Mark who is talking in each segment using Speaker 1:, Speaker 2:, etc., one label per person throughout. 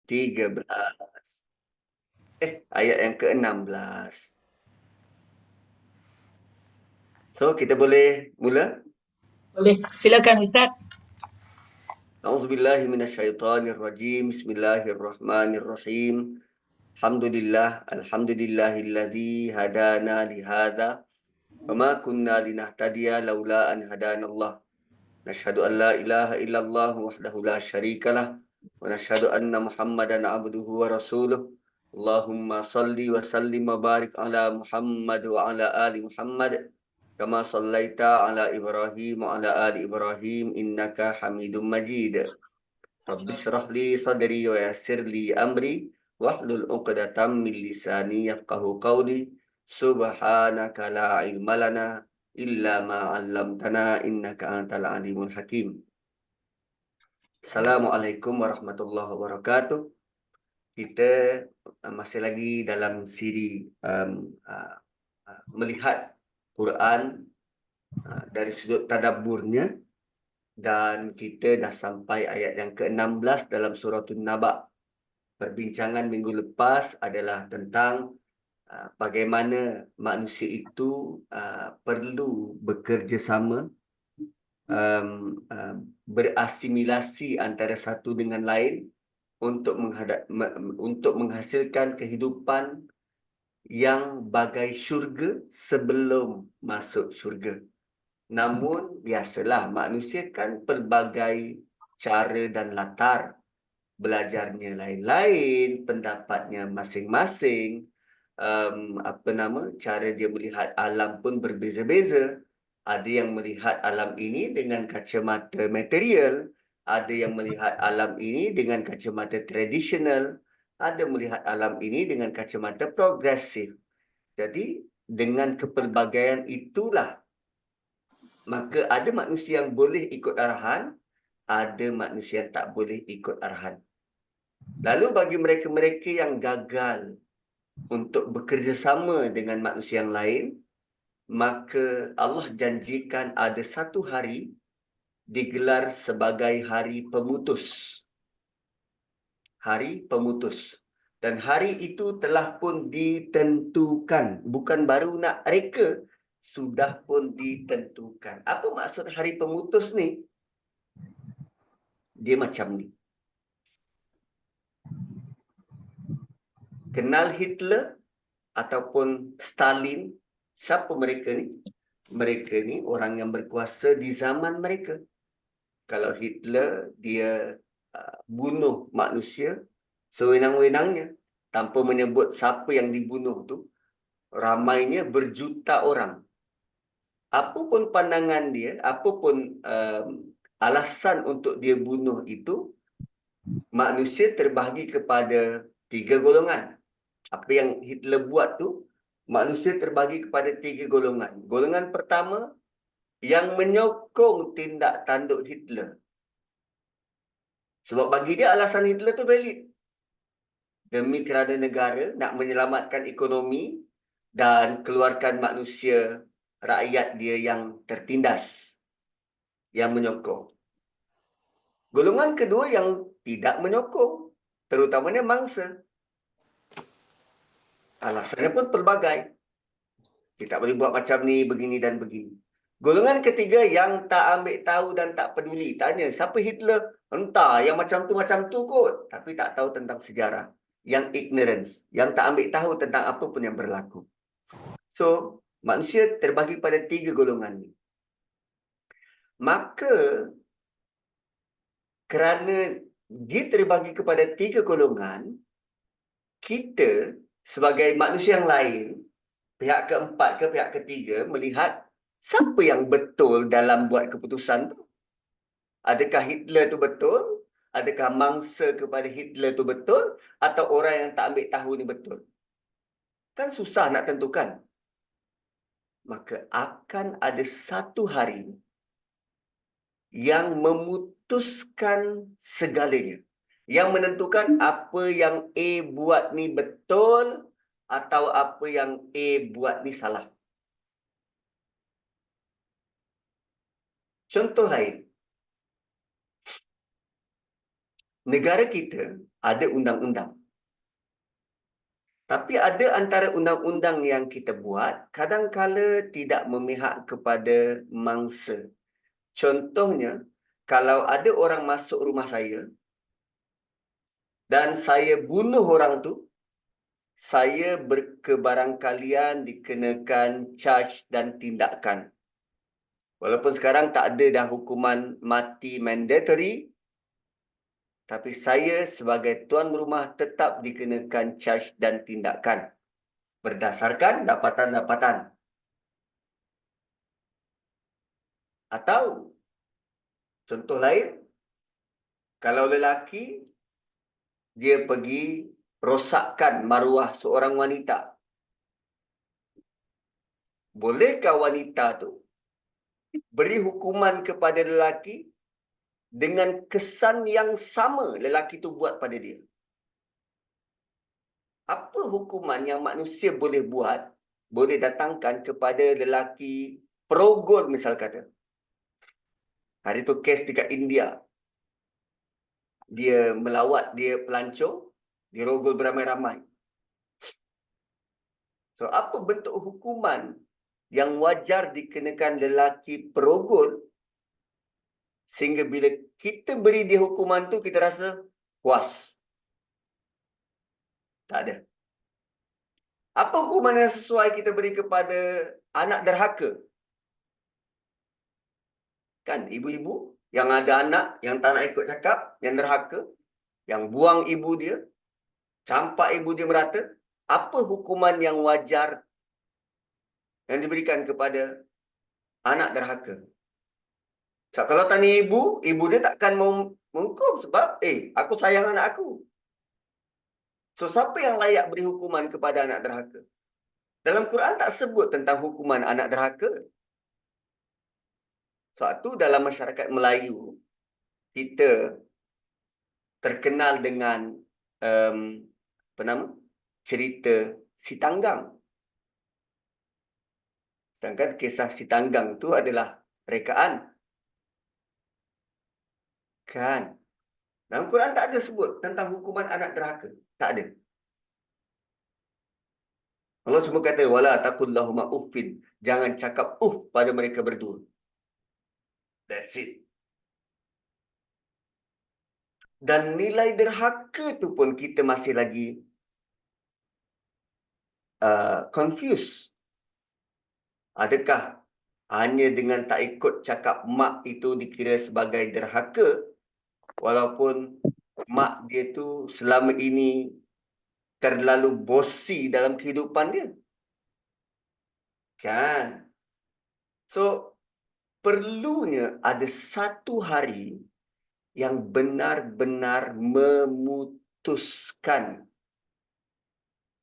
Speaker 1: 13. Ayat yang ke-16. So, kita boleh mula?
Speaker 2: Boleh, silakan Ustaz.
Speaker 1: A'udzubillahi minasyaitonirrajim. Bismillahirrahmanirrahim. Alhamdulillahilladzi hadana lihadza wa ma kunna linahtadiya laula an hadanallah. Nashhadu an la ilaha illallah wahdahu la syarikalah wa nashhadu anna Muhammadan abduhu wa rasuluh. Allahumma salli wa sallim wa barik ala Muhammad wa ala ali Muhammad kama sallaita ala Ibrahim wa ala ali Ibrahim innaka Hamidum Majid. Rabbi shrah li sadri wa yassir li amri wahlul 'uqdatam min lisani yafqahu qawli. Subhanaka la ilma lana illa ma 'allamtana innaka antal alimul hakim. Assalamualaikum warahmatullahi wabarakatuh. Kita masih lagi dalam siri melihat Quran dari sudut tadabburnya, dan kita dah sampai ayat yang ke-16 dalam surah An-Naba. Perbincangan minggu lepas adalah tentang bagaimana manusia itu perlu bekerjasama, berasimilasi antara satu dengan lain untuk menghasilkan kehidupan yang bagai syurga sebelum masuk syurga. Namun biasalah manusia kan pelbagai cara dan latar, belajarnya lain-lain, pendapatnya masing-masing, cara dia melihat alam pun berbeza-beza. Ada yang melihat alam ini dengan kacamata material, ada yang melihat alam ini dengan kacamata tradisional, ada melihat alam ini dengan kacamata progresif. Jadi dengan kepelbagaian itulah, maka ada manusia yang boleh ikut arahan, ada manusia yang tak boleh ikut arahan. Lalu bagi mereka-mereka yang gagal untuk bekerjasama dengan manusia yang lain, maka Allah janjikan ada satu hari digelar sebagai hari pemutus. Hari pemutus. Dan hari itu telah pun ditentukan. Bukan baru nak reka, sudah pun ditentukan. Apa maksud hari pemutus ni? Dia macam ni. Kenal Hitler ataupun Stalin? Siapa mereka ni? Mereka ni orang yang berkuasa di zaman mereka. Kalau Hitler, dia bunuh manusia sewenang-wenangnya tanpa menyebut siapa yang dibunuh tu, ramainya berjuta orang. Apapun pandangan dia, apapun alasan untuk dia bunuh itu, manusia terbahagi kepada 3 golongan. Apa yang Hitler buat tu, manusia terbahagi kepada 3 golongan. Golongan pertama, yang menyokong tindak tanduk Hitler. Sebab bagi dia alasan Hitler tu valid. Demi kerana negara nak menyelamatkan ekonomi dan keluarkan manusia, rakyat dia yang tertindas, yang menyokong. Golongan kedua yang tidak menyokong, terutamanya mangsa. Alasannya pun pelbagai. Kita tak boleh buat macam ni, begini dan begini. Golongan ketiga yang tak ambil tahu dan tak peduli. Tanya, siapa Hitler? Entah, yang macam tu kot. Tapi tak tahu tentang sejarah. Yang ignorance. Yang tak ambil tahu tentang apa pun yang berlaku. So, manusia terbagi pada 3 golongan ni. Maka, kerana dia terbagi kepada 3 golongan, kita sebagai manusia yang lain, pihak keempat ke pihak ketiga, melihat siapa yang betul dalam buat keputusan tu. Adakah Hitler tu betul? Adakah mangsa kepada Hitler tu betul? Atau orang yang tak ambil tahu ni betul? Kan susah nak tentukan. Maka akan ada satu hari yang memutuskan segalanya. Yang menentukan apa yang A buat ni betul atau apa yang A buat ni salah. Contoh lain. Negara kita ada undang-undang. Tapi ada antara undang-undang yang kita buat, kadang-kala tidak memihak kepada mangsa. Contohnya, kalau ada orang masuk rumah saya dan saya bunuh orang tu, saya berkebarangkalian dikenakan charge dan tindakan. Walaupun sekarang tak ada dah hukuman mati mandatory, tapi saya sebagai tuan rumah tetap dikenakan charge dan tindakan berdasarkan dapatan-dapatan. Atau contoh lain, kalau lelaki dia pergi rosakkan maruah seorang wanita, bolehkah wanita tu beri hukuman kepada lelaki dengan kesan yang sama lelaki tu buat pada dia? Apa hukuman yang manusia boleh buat, boleh datangkan kepada lelaki perogol misal kata? Hari tu kes dekat India. Dia melawat, dia pelancong, dirogol beramai-ramai. So, apa bentuk hukuman yang wajar dikenakan lelaki perogol sehingga bila kita beri dia hukuman tu, kita rasa puas? Tak ada. Apa hukuman yang sesuai kita beri kepada anak derhaka? Kan, ibu-ibu yang ada anak yang tak nak ikut cakap, yang derhaka, yang buang ibu dia, campak ibu dia merata, apa hukuman yang wajar yang diberikan kepada anak derhaka? So, kalau tanya ibu dia takkan mau menghukum sebab, aku sayang anak aku. So, siapa yang layak beri hukuman kepada anak derhaka? Dalam Quran tak sebut tentang hukuman anak derhaka. Suatu dalam masyarakat Melayu, kita terkenal dengan apa nama? Cerita Si Tanggang. Sedangkan kisah Si Tanggang tu adalah rekaan. Kan? Dalam Quran tak ada sebut tentang hukuman anak derhaka. Tak ada. Allah cuma kata, wala taqul lahuma uffin. Jangan cakap pada mereka berdua. That's it. Dan nilai derhaka tu pun kita masih lagi confused. Adakah hanya dengan tak ikut cakap mak itu dikira sebagai derhaka, walaupun mak dia tu selama ini terlalu bosi dalam kehidupan dia? Kan? So, perlunya ada satu hari yang benar-benar memutuskan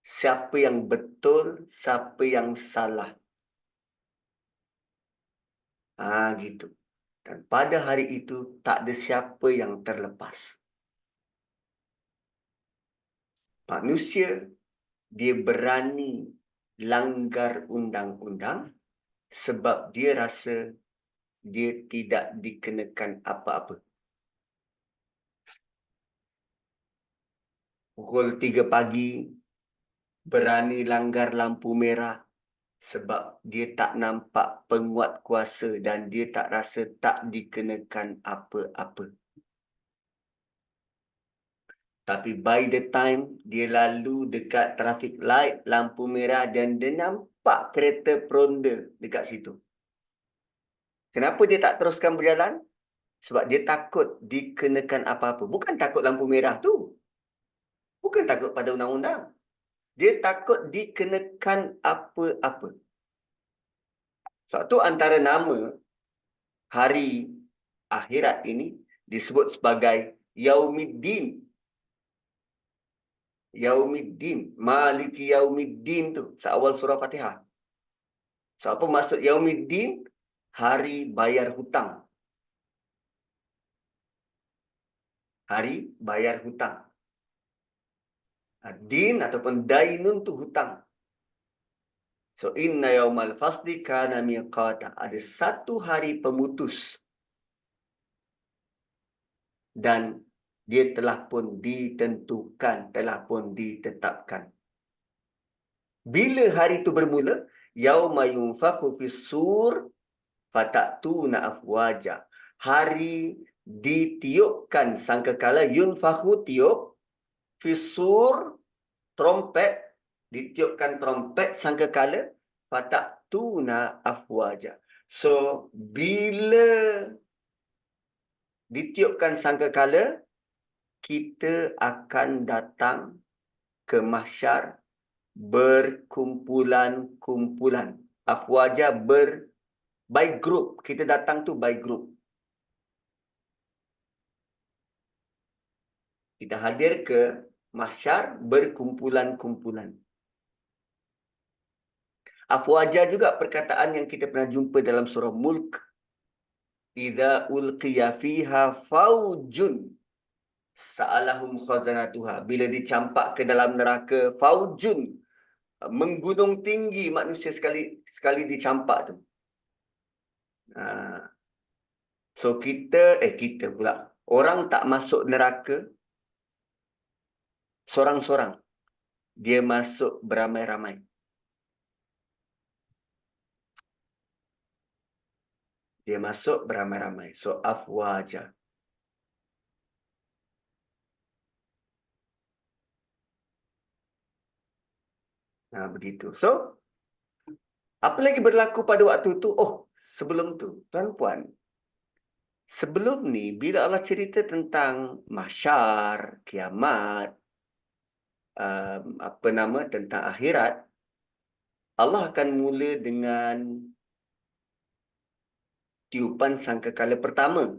Speaker 1: siapa yang betul, siapa yang salah. Gitu. Dan pada hari itu tak ada siapa yang terlepas. Manusia, dia berani langgar undang-undang sebab dia rasa dia tidak dikenakan apa-apa. Pukul 3 pagi, berani langgar lampu merah sebab dia tak nampak penguat kuasa dan dia tak rasa tak dikenakan apa-apa. Tapi by the time dia lalu dekat traffic light, lampu merah dan dia nampak kereta peronda dekat situ. Kenapa dia tak teruskan berjalan? Sebab dia takut dikenakan apa-apa. Bukan takut lampu merah tu. Bukan takut pada undang-undang. Dia takut dikenakan apa-apa. Satu antara nama hari akhirat ini disebut sebagai Yaumiddin. Yaumiddin. Maliki Yaumiddin tu. Seawal surah Fatihah. So, apa maksud Yaumiddin? Hari bayar hutang. Hari bayar hutang. Din ataupun dainun tu hutang. So, inna yaumal fasli kana miqata. Ada satu hari pemutus. Dan dia telah pun ditentukan, telah pun ditetapkan. Bila hari itu bermula? Yauma yunfakhu fis-sur fatatuna afwaja. Hari ditiupkan sangkakala, yunfakhu tiup, fis-sur trompet, ditiupkan trompet sangkakala, fatatuna afwaja. So, bila ditiupkan sangkakala, kita akan datang ke mahsyar berkumpulan-kumpulan. Afwaja by group. Kita datang tu by group. Kita hadir ke mahsyar berkumpulan-kumpulan. Afwaja juga perkataan yang kita pernah jumpa dalam surah Mulk. Idza ulqiya fiha faujun sa'alahum khazanatuha. Bila dicampak ke dalam neraka, faujun, menggunung tinggi manusia sekali dicampak tu. So kita pula, orang tak masuk neraka sorang-sorang. Dia masuk beramai-ramai. Dia masuk beramai-ramai. So, afwaja. Nah, begitu. So, apa lagi berlaku pada waktu itu? Oh, sebelum tu, tuan-puan. Sebelum ni, bila Allah cerita tentang mahsyar, kiamat, tentang akhirat, Allah akan mula dengan tiupan sangkakala pertama.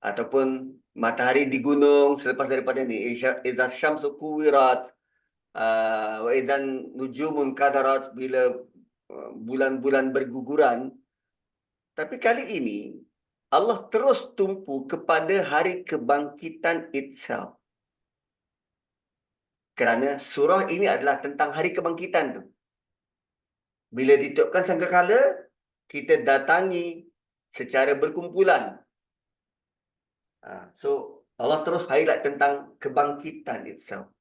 Speaker 1: Ataupun matahari di gunung selepas daripada ni. Idza syamsu kuwirat, wa idzan nujumun kadarat, bila bulan-bulan berguguran. Tapi kali ini Allah terus tumpu kepada hari kebangkitan itself. Kerana surah ini adalah tentang hari kebangkitan tu. Bila ditiupkan sangkakala, kita datangi secara berkumpulan. So Allah terus highlight tentang kebangkitan itself.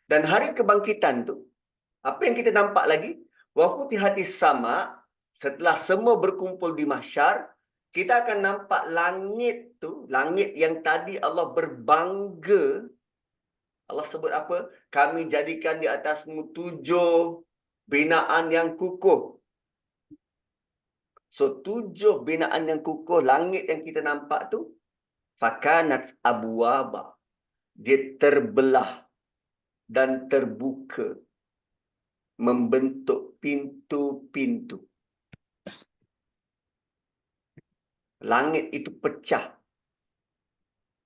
Speaker 1: Dan hari kebangkitan tu, apa yang kita nampak lagi? Wa futihatis sama, setelah semua berkumpul di mahsyar, kita akan nampak langit tu, langit yang tadi Allah berbangga. Allah sebut apa? Kami jadikan di atasmu 7 binaan yang kukuh. So 7 binaan yang kukuh, langit yang kita nampak tu, fakanat abwaba. Dia terbelah dan terbuka, membentuk pintu-pintu. Langit itu pecah,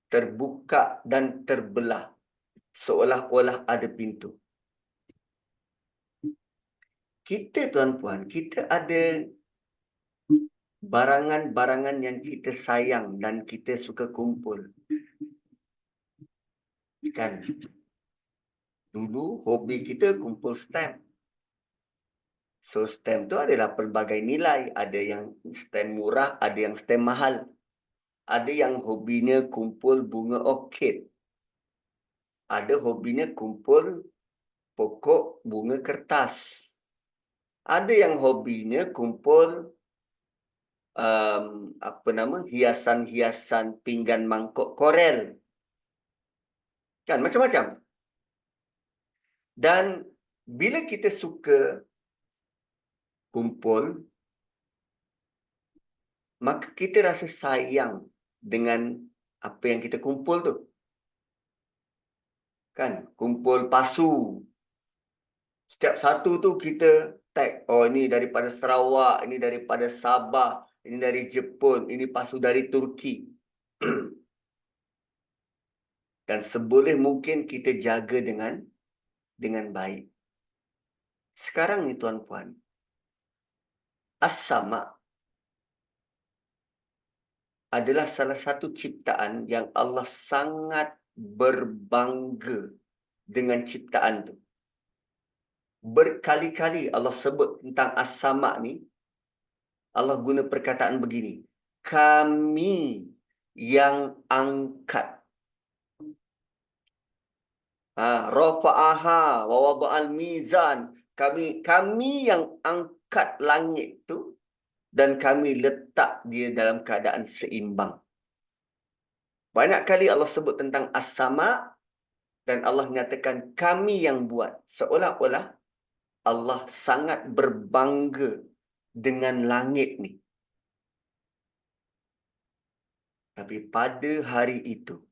Speaker 1: terbuka dan terbelah, seolah-olah ada pintu. Kita, tuan-puan, kita ada barangan-barangan yang kita sayang dan kita suka kumpul. Kan? Dulu hobi kita kumpul stamp. So stamp tu adalah pelbagai nilai. Ada yang stamp murah, ada yang stamp mahal. Ada yang hobinya kumpul bunga orkid. Ada hobinya kumpul pokok bunga kertas. Ada yang hobinya kumpul hiasan-hiasan pinggan mangkuk korel. Kan, macam-macam. Dan bila kita suka kumpul, maka kita rasa sayang dengan apa yang kita kumpul tu. Kan, kumpul pasu. Setiap satu tu kita tag, oh ini daripada Sarawak, ini daripada Sabah, ini dari Jepun, ini pasu dari Turki. Dan seboleh mungkin kita jaga dengan baik. Sekarang ni tuan-puan, As-Sama adalah salah satu ciptaan yang Allah sangat berbangga dengan ciptaan tu. Berkali-kali Allah sebut tentang As-Sama ni, Allah guna perkataan begini, kami yang angkat. Rafa'aha wa wada'al mizan. Kami yang angkat langit tu dan kami letak dia dalam keadaan seimbang. Banyak kali Allah sebut tentang as-sama dan Allah nyatakan kami yang buat. Seolah-olah Allah sangat berbangga dengan langit ni. Tapi pada hari itu,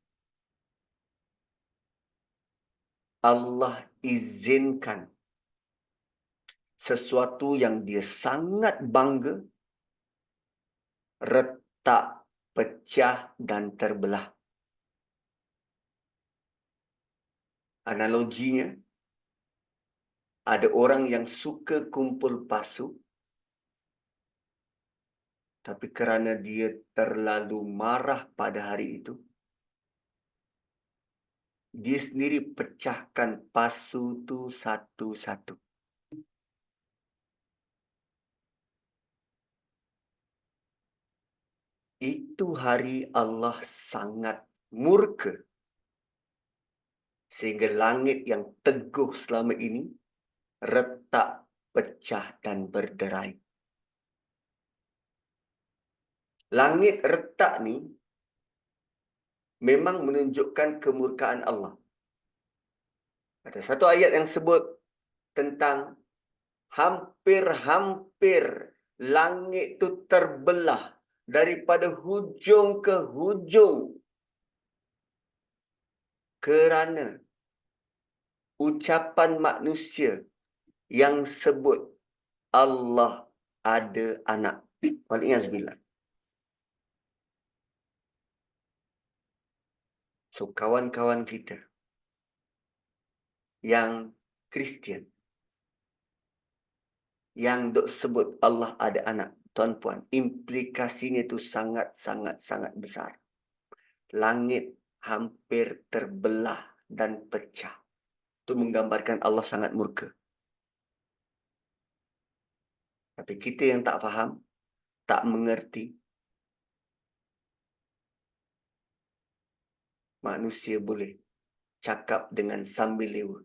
Speaker 1: Allah izinkan sesuatu yang dia sangat bangga retak, pecah dan terbelah. Analoginya, ada orang yang suka kumpul pasu, tapi kerana dia terlalu marah pada hari itu, dia sendiri pecahkan pasu tu satu-satu. Itu hari Allah sangat murka. Sehingga langit yang teguh selama ini retak, pecah dan berderai. Langit retak ni memang menunjukkan kemurkaan Allah. Ada satu ayat yang sebut tentang hampir-hampir langit itu terbelah daripada hujung ke hujung kerana ucapan manusia yang sebut Allah ada anak. Waliyazbillah. So, kawan-kawan kita yang Kristian, yang dok sebut Allah ada anak, tuan-puan, implikasinya itu sangat besar. Langit hampir terbelah dan pecah. Itu menggambarkan Allah sangat murka. Tapi kita yang tak faham, tak mengerti, manusia boleh cakap dengan sambil lewa.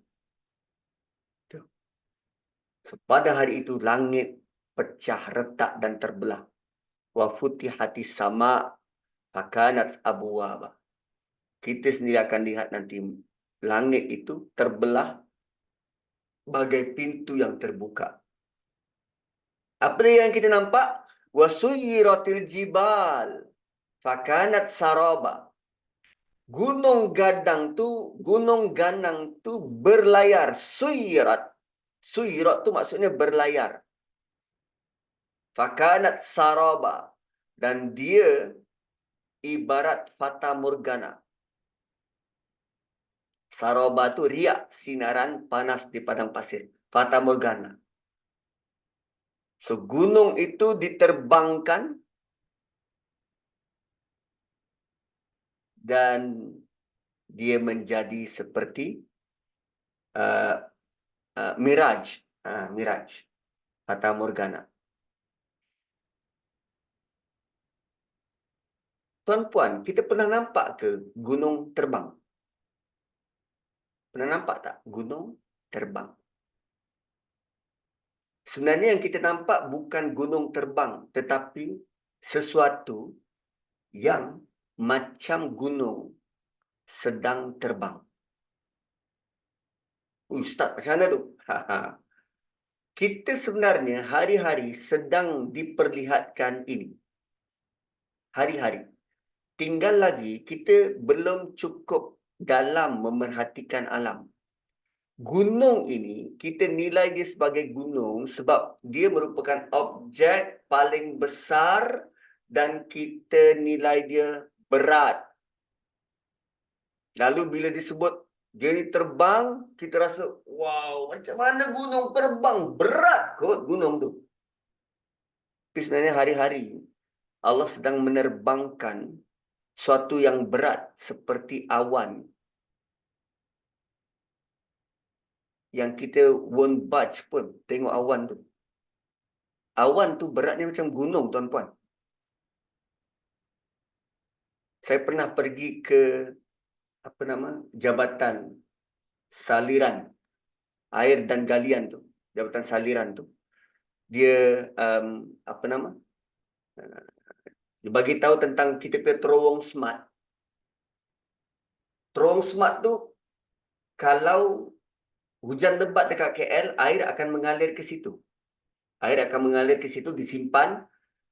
Speaker 1: So, pada hari itu langit pecah, retak dan terbelah. Wa futihati sama fakanat abwaba. Kita sendiri akan lihat nanti langit itu terbelah bagai pintu yang terbuka. Apa yang kita nampak? Wa suyiratil jibal fakanat saraba. Gunung ganang tu berlayar. Suyirat. Suyirat tu maksudnya berlayar. Fakanat saraba. Dan dia ibarat fata morgana. Saraba tu riak sinaran panas di padang pasir. Fata morgana. So, gunung itu diterbangkan dan dia menjadi seperti miraj. Miraj. Fata morgana. Tuan-puan, kita pernah nampak ke gunung terbang? Pernah nampak tak gunung terbang? Sebenarnya yang kita nampak bukan gunung terbang, tetapi sesuatu yang macam gunung sedang terbang. Ustaz, macam mana tu? Kita sebenarnya hari-hari sedang diperlihatkan ini. Hari-hari. Tinggal lagi, kita belum cukup dalam memerhatikan alam. Gunung ini, kita nilai dia sebagai gunung sebab dia merupakan objek paling besar dan kita nilai dia berat. Lalu bila disebut dia ni terbang, kita rasa, wow, macam mana gunung terbang? Berat kot gunung tu. Tapi sebenarnya hari-hari, Allah sedang menerbangkan suatu yang berat seperti awan. Yang kita won't budge pun tengok awan tu. Awan tu beratnya macam gunung, tuan-puan. Saya pernah pergi ke Jabatan saliran air dan galian tu, jabatan saliran tu. Dia apa nama? Dia bagi tahu tentang kita punya terowong smart. Terowong smart tu kalau hujan lebat dekat KL, air akan mengalir ke situ. Air akan mengalir ke situ, disimpan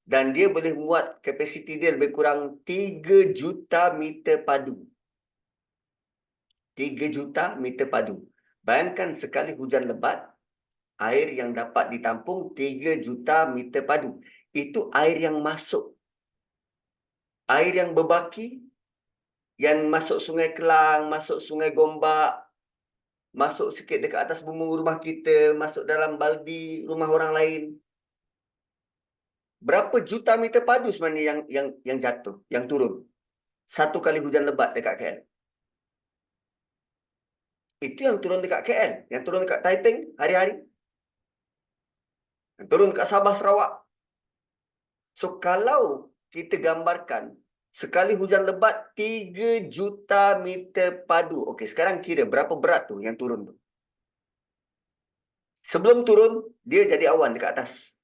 Speaker 1: dan dia boleh muat kapasiti dia lebih kurang 3 juta meter padu. 3 juta meter padu. Bayangkan sekali hujan lebat, air yang dapat ditampung 3 juta meter padu. Itu air yang masuk. Air yang berbaki, yang masuk Sungai Kelang, masuk Sungai Gombak, masuk sikit dekat atas bumbung rumah kita, masuk dalam baldi rumah orang lain. Berapa juta meter padu sebenarnya yang jatuh, yang turun. Satu kali hujan lebat dekat KL. Itu yang turun dekat KL, yang turun dekat Taiping hari-hari. Yang turun dekat Sabah, Sarawak. So, kalau kita gambarkan, sekali hujan lebat, 3 juta meter padu. Okey, sekarang kira berapa berat tu yang turun tu. Sebelum turun, dia jadi awan dekat atas.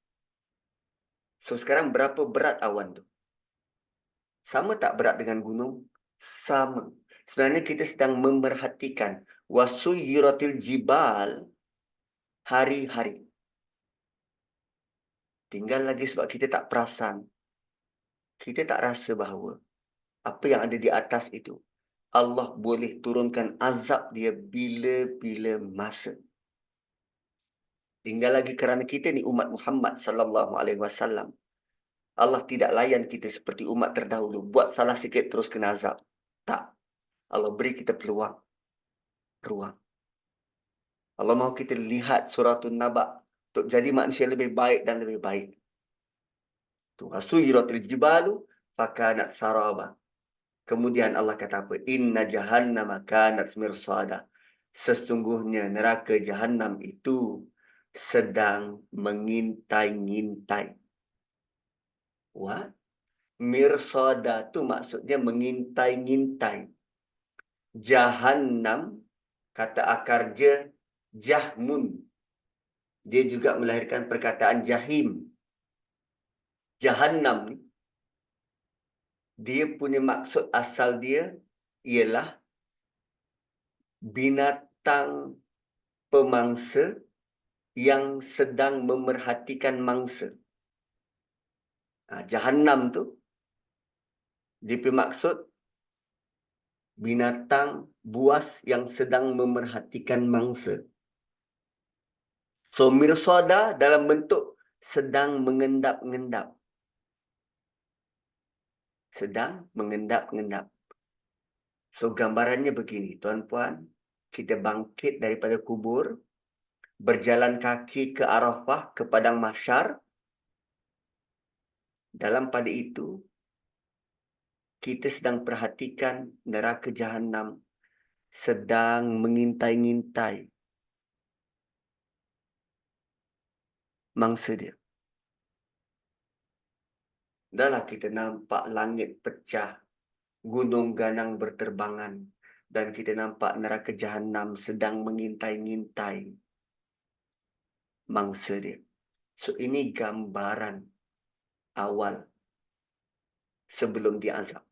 Speaker 1: So, sekarang berapa berat awan tu? Sama tak berat dengan gunung? Sama. Sebenarnya kita sedang memerhatikan wasuyiratil jibal hari-hari. Tinggal lagi sebab kita tak perasan. Kita tak rasa bahawa apa yang ada di atas itu, Allah boleh turunkan azab dia bila-bila masa. Tinggal lagi kerana kita ni umat Muhammad sallallahu alaihi wasallam. Allah tidak layan kita seperti umat terdahulu. Buat salah sikit terus kena azab. Tak. Allah beri kita peluang. Ruang. Allah mahu kita lihat suratul Naba untuk jadi manusia lebih baik dan lebih baik. Tu wasuyiratil jibalu fakanat saraba. Kemudian Allah kata apa? Inna jahannama kanat mirsada. Sesungguhnya neraka jahannam itu sedang mengintai-ngintai. What? Mirsada tu maksudnya mengintai-ngintai. Jahannam, kata akar dia, jahmun. Dia juga melahirkan perkataan jahim. Jahannam ni, dia punya maksud asal dia ialah binatang pemangsa yang sedang memerhatikan mangsa. Jahannam tu, dia punya maksud binatang buas yang sedang memerhatikan mangsa. So, mirsada dalam bentuk sedang mengendap-ngendap. Sedang mengendap-ngendap. So, gambarannya begini, tuan-puan. Kita bangkit daripada kubur, berjalan kaki ke Arafah, ke Padang Mahsyar. Dalam pada itu, kita sedang perhatikan neraka Jahannam sedang mengintai-ngintai mangsa dia. Dahlah kita nampak langit pecah, gunung ganang berterbangan, dan kita nampak neraka Jahannam sedang mengintai-ngintai mangsa dia. So, ini gambaran awal sebelum diazab.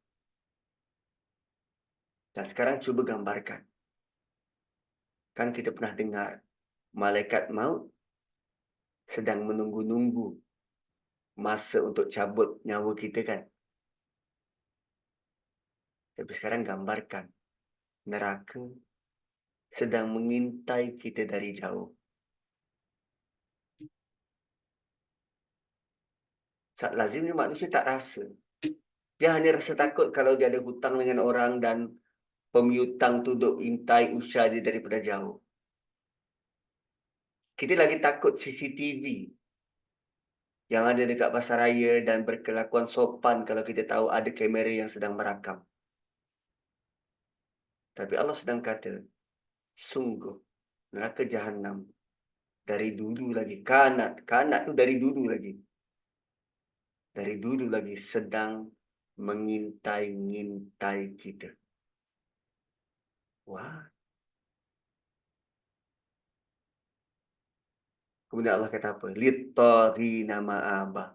Speaker 1: Dan sekarang cuba gambarkan. Kan kita pernah dengar malaikat maut sedang menunggu-nunggu masa untuk cabut nyawa kita kan. Tapi sekarang gambarkan neraka sedang mengintai kita dari jauh. Lazimnya manusia tak rasa. Dia hanya rasa takut kalau dia ada hutang dengan orang dan pemiutang tu duk intai usia dia daripada jauh. Kita lagi takut CCTV yang ada dekat pasaraya dan berkelakuan sopan kalau kita tahu ada kamera yang sedang merakam. Tapi Allah sedang kata, sungguh neraka Jahannam dari dulu lagi, kanat tu dari dulu lagi. Dari dulu lagi sedang mengintai-ngintai kita. Wah. Kemudian Allah kata apa? Littagina ma'aba.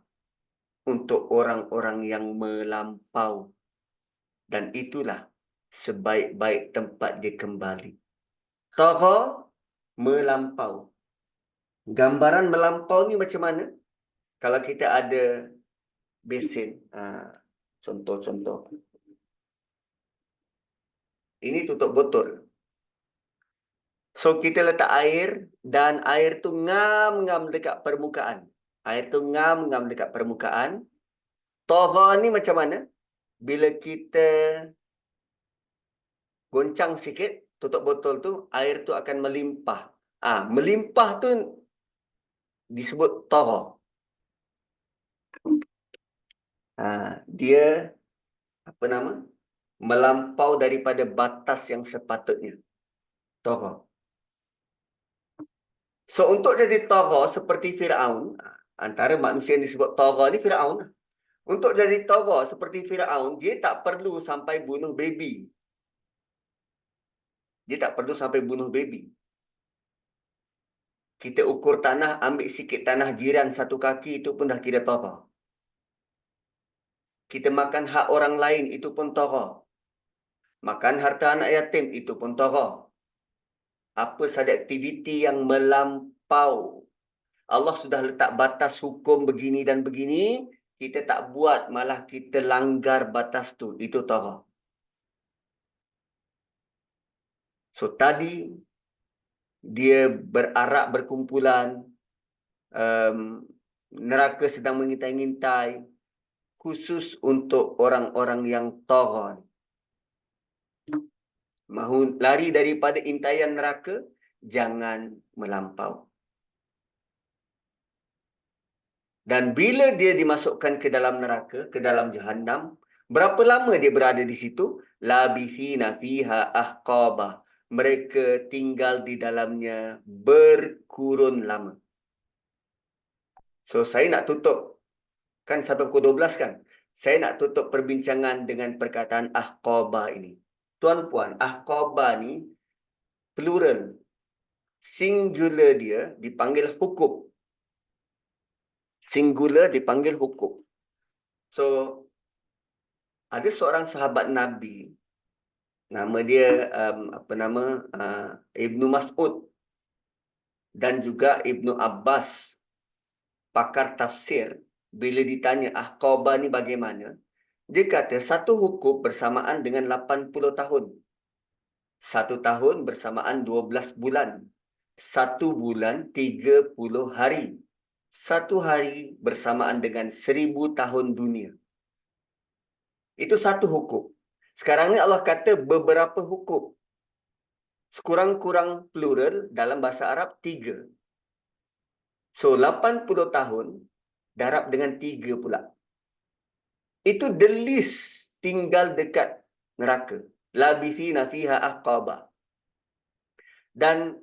Speaker 1: Untuk orang-orang yang melampau. Dan itulah sebaik-baik tempat dia kembali. Tagha, melampau. Gambaran melampau ni macam mana? Kalau kita ada besin. Contoh-contoh. Ini tutup botol. So, kita letak air dan air tu ngam-ngam dekat permukaan. Air tu ngam-ngam dekat permukaan. Tagha ni macam mana? Bila kita goncang sikit, tutup botol tu, air tu akan melimpah. Melimpah tu disebut tagha. Dia apa nama? Melampau daripada batas yang sepatutnya. Tagha. So, untuk jadi tagha seperti Firaun, antara manusia yang disebut tagha ni Firaun. Untuk jadi tagha seperti Firaun, dia tak perlu sampai bunuh baby. Dia tak perlu sampai bunuh baby. Kita ukur tanah, ambil sikit tanah jiran satu kaki, itu pun dah kira tagha. Kita makan hak orang lain, itu pun tagha. Makan harta anak yatim, itu pun tagha. Apa sahaja aktiviti yang melampau. Allah sudah letak batas hukum begini dan begini, kita tak buat, malah kita langgar batas tu. Itu tagha. So, tadi dia berarak berkumpulan, neraka sedang mengintai-ngintai, khusus untuk orang-orang yang tagha. Mahu lari daripada intaian neraka, jangan melampau. Dan bila dia dimasukkan ke dalam neraka, ke dalam Jahannam, berapa lama dia berada di situ? Labithina fiha ahqaba. Mereka tinggal di dalamnya berkurun lama. So, saya nak tutup. Kan sampai pukul 12 kan? Saya nak tutup perbincangan dengan perkataan ahqaba ini. Tuan-puan, ahqaba ni plural. Singular dia dipanggil hukum. Singular dipanggil hukum. So, ada seorang sahabat Nabi, nama dia Ibnu Mas'ud dan juga Ibnu Abbas, pakar tafsir. Bila ditanya ahqaba ni bagaimana, dia kata satu hukum bersamaan dengan 80 tahun. 1 tahun bersamaan 12 bulan. 1 bulan 30 hari. 1 hari bersamaan dengan 1000 tahun dunia. Itu satu hukum. Sekarang ni Allah kata beberapa hukum. Sekurang-kurang plural dalam bahasa Arab 3. So, 80 tahun darab dengan 3 pula. Itu the least tinggal dekat neraka. Labithina fiha ahqaba. Dan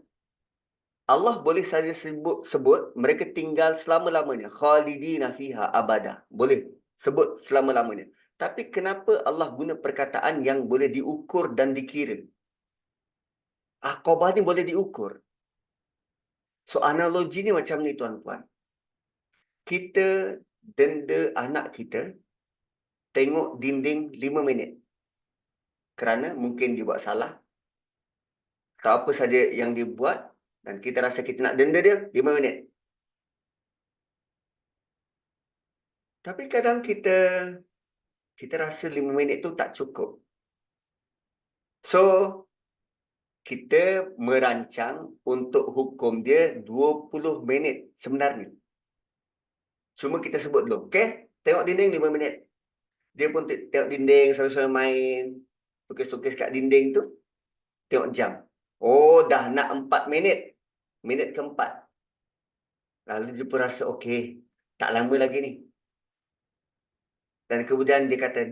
Speaker 1: Allah boleh saja sebut mereka tinggal selama-lamanya. Khalidina fiha abada. Boleh sebut selama-lamanya. Tapi kenapa Allah guna perkataan yang boleh diukur dan dikira? Ahqabah ni boleh diukur. So, analogi ni macam ni tuan-puan. Kita denda anak kita tengok dinding 5 minit. Kerana mungkin dia buat salah. Atau apa saja yang dia buat. Dan kita rasa kita nak denda dia 5 minit. Tapi kadang kita rasa 5 minit tu tak cukup. So, kita merancang untuk hukum dia 20 minit sebenarnya. Cuma kita sebut dulu. Okay? Tengok dinding 5 minit. Dia pun tengok dinding, sama-sama main. Lukis-lukis kat dinding tu. Tengok jam. Oh, dah nak 4 minit. Minit keempat. Lalu dia pun rasa, okey, tak lama lagi ni. Dan kemudian dia kata,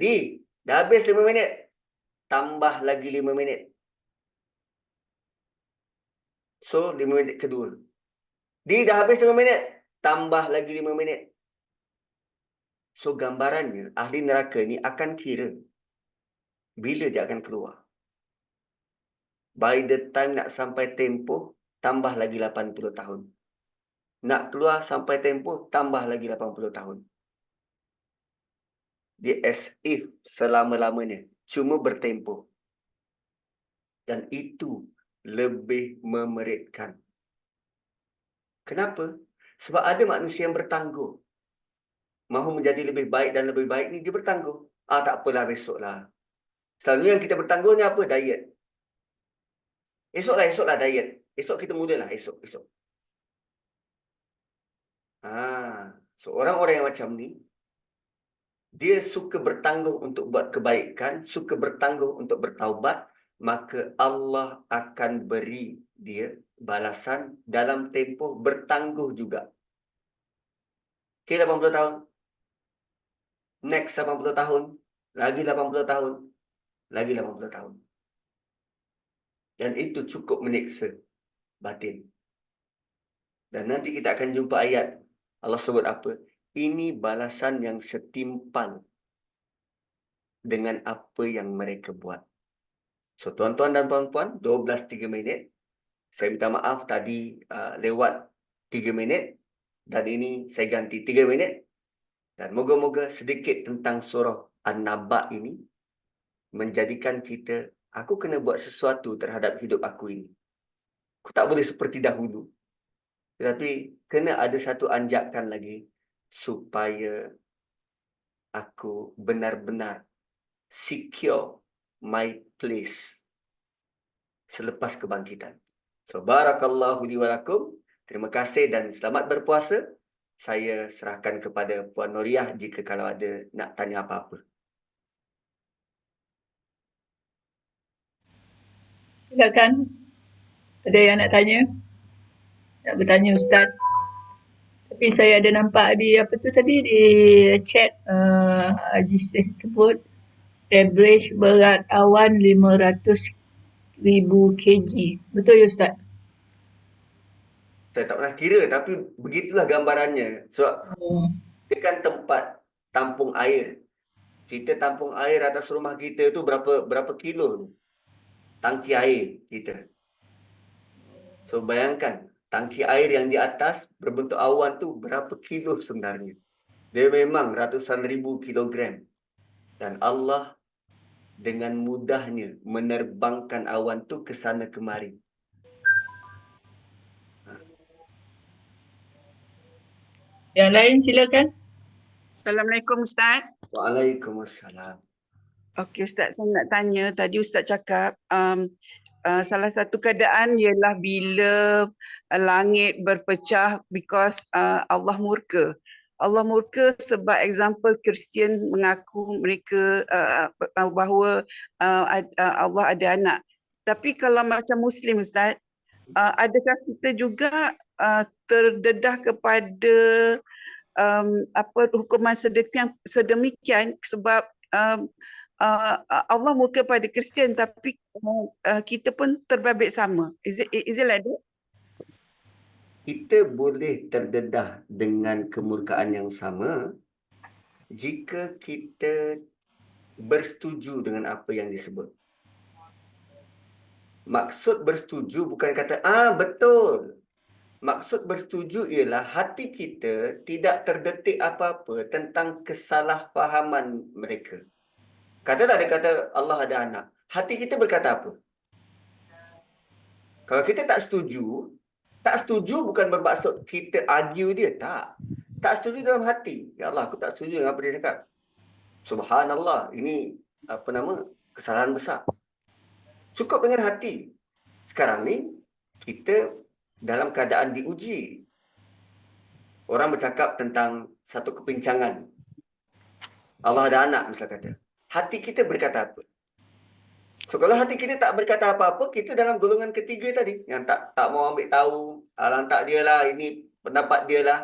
Speaker 1: dah habis 5 minit. Tambah lagi 5 minit. So, 5 minit kedua. Dah habis 5 minit. Tambah lagi 5 minit. So, gambarannya, ahli neraka ni akan kira bila dia akan keluar. By the time nak sampai tempoh, tambah lagi 80 tahun. nak keluar sampai tempoh tambah lagi 80 tahun. Dia as if selama-lamanya, cuma bertempoh. Dan itu lebih memeritkan. Kenapa? Sebab ada manusia yang bertangguh. Mahu menjadi lebih baik dan lebih baik ni, dia bertangguh. Tak apalah, besoklah. Selalunya yang kita bertangguhnya apa? Diet. Esoklah diet. Esok kita mulalah, esok. So orang-orang yang macam ni, dia suka bertangguh untuk buat kebaikan, suka bertangguh untuk bertaubat, maka Allah akan beri dia balasan dalam tempoh bertangguh juga. Okay, 80 tahun. Next 80 tahun. Lagi 80 tahun. Lagi 80 tahun. Dan itu cukup menyiksa batin. Dan nanti kita akan jumpa ayat. Allah sebut apa? Ini balasan yang setimpal dengan apa yang mereka buat. So, tuan-tuan dan puan-puan, 12.03 minit. Saya minta maaf tadi lewat 3 minit. Dan ini saya ganti 3 minit. Dan moga-moga sedikit tentang surah An-Naba ini menjadikan kita, aku kena buat sesuatu terhadap hidup aku ini. Aku tak boleh seperti dahulu. Tetapi kena ada satu anjakan lagi supaya aku benar-benar secure my place selepas kebangkitan. So, barakallahu li wa lakum. Terima kasih dan selamat berpuasa. Saya serahkan kepada Puan Noriah jika kalau ada nak tanya apa-apa.
Speaker 2: Silakan. Ada yang nak tanya? Nak bertanya Ustaz? Tapi saya ada nampak di apa tu tadi di chat Haji Syekh sebut average berat awan 500,000 kg. Betul ya Ustaz?
Speaker 1: Saya tak pernah kira, tapi begitulah gambarannya. Sebab
Speaker 2: Oh.
Speaker 1: dia kan tempat tampung air. Kita tampung air atas rumah kita tu berapa kilo tu? Tangki air kita. So, bayangkan, tangki air yang di atas berbentuk awan tu berapa kilo sebenarnya. Dia memang ratusan ribu kilogram. Dan Allah dengan mudahnya menerbangkan awan tu ke sana kemari.
Speaker 2: Yang lain silakan.
Speaker 3: Assalamualaikum Ustaz.
Speaker 1: Waalaikumsalam.
Speaker 3: Okey Ustaz, saya nak tanya, tadi Ustaz cakap salah satu keadaan ialah bila langit berpecah because Allah murka. Allah murka sebab example Kristian mengaku mereka bahawa Allah ada anak. Tapi kalau macam Muslim Ustaz, adakah kita juga terdedah kepada hukuman sedemikian sebab Allah murka pada Kristian tapi kita pun terbabit sama. Is it like that?
Speaker 1: Kita boleh terdedah dengan kemurkaan yang sama jika kita bersetuju dengan apa yang disebut. Maksud bersetuju bukan kata, betul. Maksud bersetuju ialah hati kita tidak terdetik apa-apa tentang kesalahfahaman mereka. Katalah dia kata Allah ada anak. Hati kita berkata apa? Kalau kita tak setuju bukan bermaksud kita argue dia. Tak setuju dalam hati. Ya Allah, aku tak setuju dengan apa dia cakap. Subhanallah, ini kesalahan besar. Cukup dengan hati. Sekarang ni, kita dalam keadaan diuji. Orang bercakap tentang satu kepincangan. Allah ada anak, misal kata. Hati kita berkata apa? So, kalau hati kita tak berkata apa-apa, kita dalam golongan ketiga tadi. Yang tak mau ambil tahu. Lantak dia lah, ini pendapat dia lah.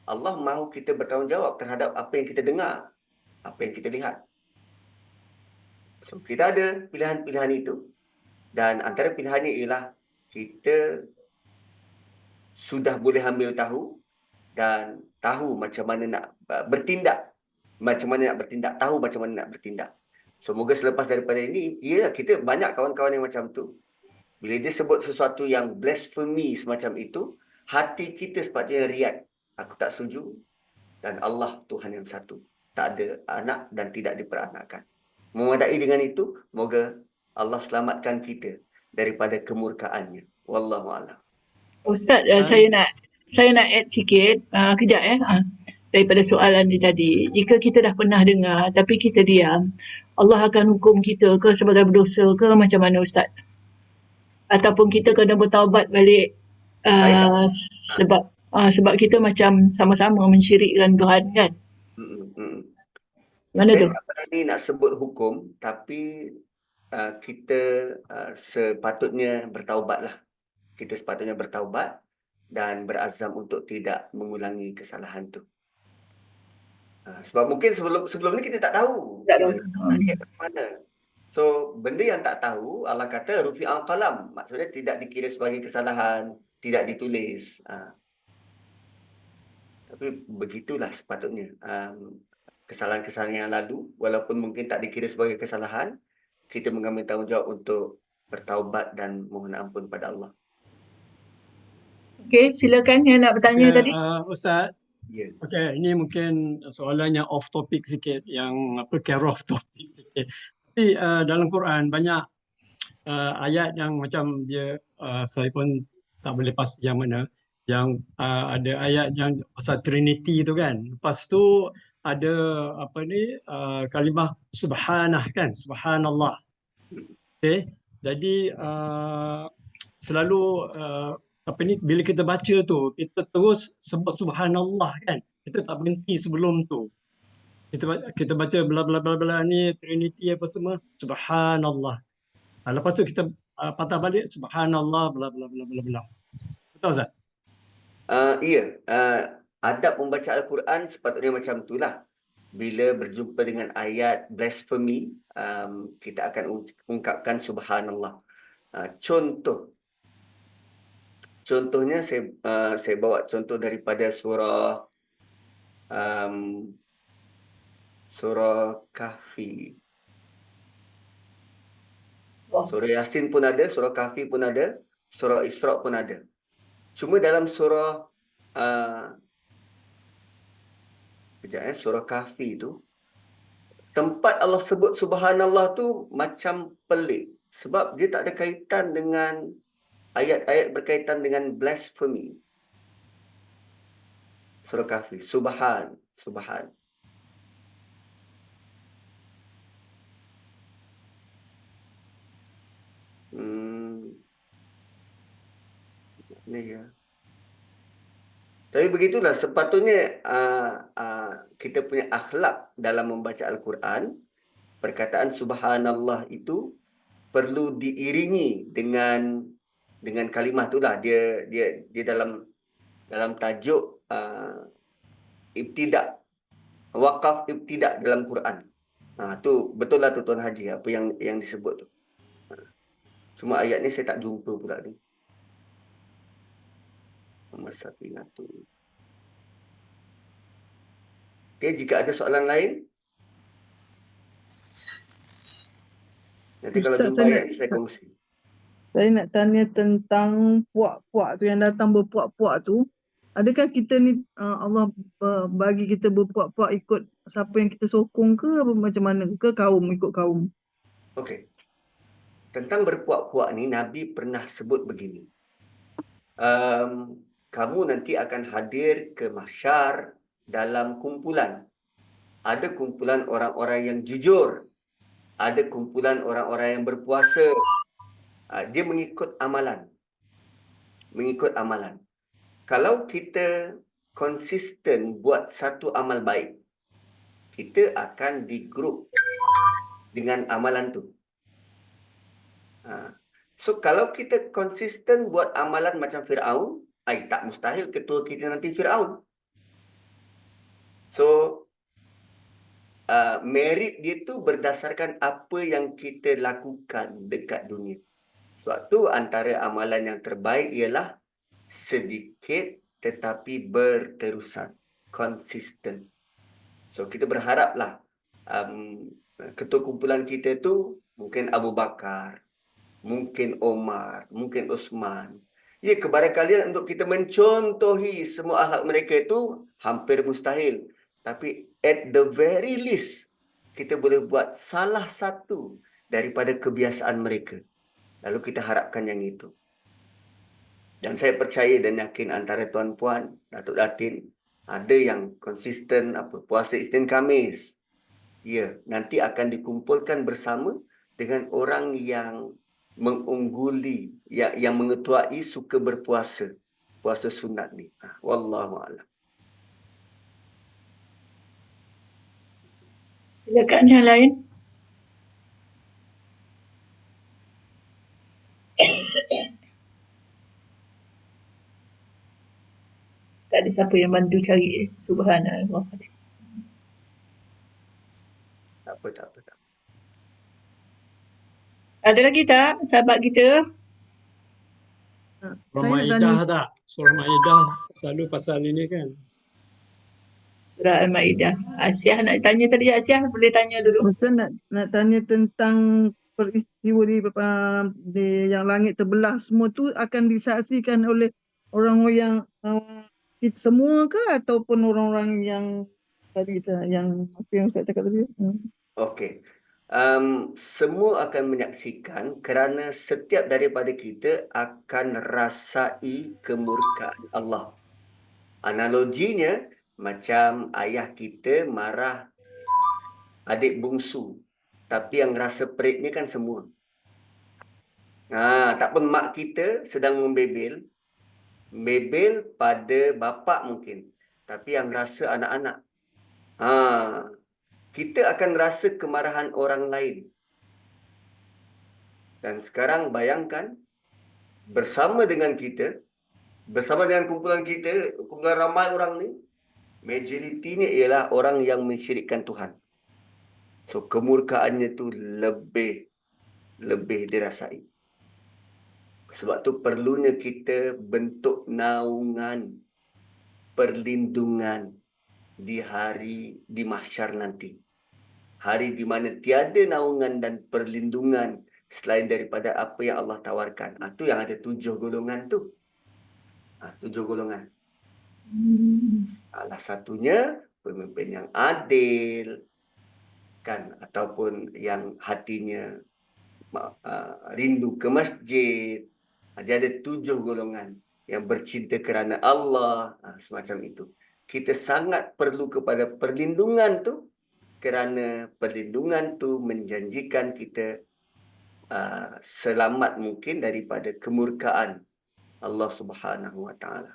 Speaker 1: Allah mahu kita bertanggungjawab terhadap apa yang kita dengar. Apa yang kita lihat. So, kita ada pilihan-pilihan itu. Dan antara pilihannya ialah kita sudah boleh ambil tahu dan tahu macam mana nak bertindak. Macam mana nak bertindak. Tahu macam mana nak bertindak. Semoga selepas daripada ini, kita banyak kawan-kawan yang macam tu. Bila dia sebut sesuatu yang blasphemy semacam itu, Hati kita sepatutnya riak. Aku tak setuju dan Allah Tuhan yang satu. Tak ada anak dan tidak diperanakkan. Memadai dengan itu, moga Allah selamatkan kita daripada kemurkaannya. Wallahu a'lam.
Speaker 2: Ustaz,
Speaker 4: Dan
Speaker 2: saya nak add sikit, kejap daripada soalan ni tadi. Jika kita dah pernah dengar tapi kita diam, Allah akan hukum kita ke sebagai berdosa ke macam mana Ustaz? Ataupun kita kena bertaubat balik
Speaker 1: Saya tak
Speaker 2: sebab kita macam sama-sama mensyirikkan Tuhan kan?
Speaker 1: Mm, mm.
Speaker 2: Mana
Speaker 1: Saya
Speaker 2: tu?
Speaker 1: tak berani nak sebut hukum, tapi kita sepatutnya bertaubatlah. Kita sepatutnya bertaubat dan berazam untuk tidak mengulangi kesalahan tu. Sebab mungkin sebelum ni kita tak tahu.
Speaker 2: Tak
Speaker 1: Kita
Speaker 2: tahu.
Speaker 1: tak tahu dia macam mana. So, benda yang tak tahu, Allah kata rufi al-qalam. Maksudnya tidak dikira sebagai kesalahan, tidak ditulis. Tapi begitulah sepatutnya. Kesalahan-kesalahan yang lalu, walaupun mungkin tak dikira sebagai kesalahan, kita mengambil tanggungjawab untuk bertaubat dan mohon ampun pada Allah.
Speaker 2: Okey, silakan yang nak bertanya tadi.
Speaker 4: Ustaz,
Speaker 1: Ya.
Speaker 4: okay, ini mungkin soalan yang off topic sikit, yang care of topic sikit. Tapi dalam Quran banyak ayat yang macam dia, saya pun tak boleh pasti yang mana, yang ada ayat yang pasal Trinity tu kan. Lepas tu ada kalimah subhanah kan, subhanallah. Okay. Jadi selalu bila kita baca tu, kita terus sebut subhanallah kan. Kita tak berhenti sebelum tu. Kita baca bla bla bla bla ni Trinity apa semua, subhanallah. Lepas tu kita patah balik subhanallah bla bla bla bla bla. Betul Ustaz?
Speaker 1: Ya, adab membaca Al-Quran sepatutnya macam itulah. Bila berjumpa dengan ayat blasphemy, kita akan ungkapkan subhanallah. Contohnya saya bawa contoh daripada surah Kahfi. Surah Yasin pun ada, surah Kahfi pun ada, surah Isra pun ada. Cuma dalam surah surah Kahfi tu, tempat Allah sebut subhanallah tu macam pelik. Sebab dia tak ada kaitan dengan ayat-ayat berkaitan dengan blasphemy. Surah Kahfi, subhan. Ni ya. Tapi begitulah sepatutnya kita punya akhlak dalam membaca Al-Quran. Perkataan subhanallah itu perlu diiringi dengan kalimah itulah. Dia dalam tajuk ibtidak, wakaf ibtidak dalam Quran. Tu betul lah tu Tuan Haji apa yang disebut tu. Cuma ayat ni saya tak jumpa pula ni. Satu. Okay, jika ada soalan lain, nanti kalau
Speaker 5: Ustaz,
Speaker 1: jumpa ayat ni saya kongsi.
Speaker 5: saya nak tanya tentang puak-puak tu yang datang berpuak-puak tu. Adakah kita ni Allah bagi kita berpuak-puak ikut siapa yang kita sokong ke apa macam mana? Ke ikut kaum?
Speaker 1: Okey. Tentang berpuak-puak ni, Nabi pernah sebut begini. Kamu nanti akan hadir ke mahsyar dalam kumpulan. Ada kumpulan orang-orang yang jujur. Ada kumpulan orang-orang yang berpuasa. Dia mengikut amalan. Kalau kita konsisten buat satu amal baik, kita akan digrup dengan amalan tu. So, kalau kita konsisten buat amalan macam Fir'aun, tak mustahil ketua kita nanti Fir'aun. So, merit dia tu berdasarkan apa yang kita lakukan dekat dunia. Sebab tu antara amalan yang terbaik ialah sedikit tetapi berterusan, konsisten. So, kita berharaplah ketua kumpulan kita tu mungkin Abu Bakar, mungkin Omar, mungkin Osman, Ya, kebarangkalian untuk kita mencontohi semua akhlak mereka itu hampir mustahil. Tapi at the very least, kita boleh buat salah satu daripada kebiasaan mereka. Lalu kita harapkan yang itu. Dan saya percaya dan yakin antara tuan-puan, Datuk Datin, ada yang konsisten puasa Isnin Khamis. Ya, nanti akan dikumpulkan bersama dengan orang yang mengungguli, yang mengetuai suka berpuasa. Puasa sunat ni. Wallahu a'lam.
Speaker 2: Silakan yang lain. Tak ada siapa yang bantu cari. Subhanallah.
Speaker 1: Tak apa, tak apa. Tak apa.
Speaker 2: Ada lagi tak sahabat kita?
Speaker 4: Surah
Speaker 5: Saya nak tanya
Speaker 4: Maidah tak? Surah Maidah selalu pasal ini kan.
Speaker 2: Surah Al-Ma'idah. Asyah nak tanya tadi. Asyah boleh tanya dulu.
Speaker 5: Ustaz nak tanya tentang peristiwa di yang langit terbelah semua tu akan disaksikan oleh orang-orang yang kita semua ke ataupun orang-orang yang tadi yang apa yang Ustaz cakap tadi?
Speaker 1: Okey. Semua akan menyaksikan kerana setiap daripada kita akan rasai kemurkaan Allah. Analoginya, macam ayah kita marah adik bungsu. Tapi yang rasa peritnya kan semua. Tak pun mak kita sedang membebel pada bapa mungkin. Tapi yang rasa anak-anak. Kita akan rasa kemarahan orang lain. Dan sekarang bayangkan, bersama dengan kita, bersama dengan kumpulan kita, kumpulan ramai orang ni, majoritinya ialah orang yang mensyirikkan Tuhan. So, kemurkaannya tu lebih dirasai. Sebab tu perlunya kita bentuk naungan, perlindungan di mahsyar nanti. Hari di mana tiada naungan dan perlindungan selain daripada apa yang Allah tawarkan. Itu yang ada 7 golongan tu. 7 golongan. Salah satunya pemimpin yang adil, kan, ataupun yang hatinya rindu ke masjid. Dia ada 7 golongan yang bercinta kerana Allah, semacam itu. Kita sangat perlu kepada perlindungan tu, kerana perlindungan tu menjanjikan kita selamat mungkin daripada kemurkaan Allah Subhanahu Wa Taala.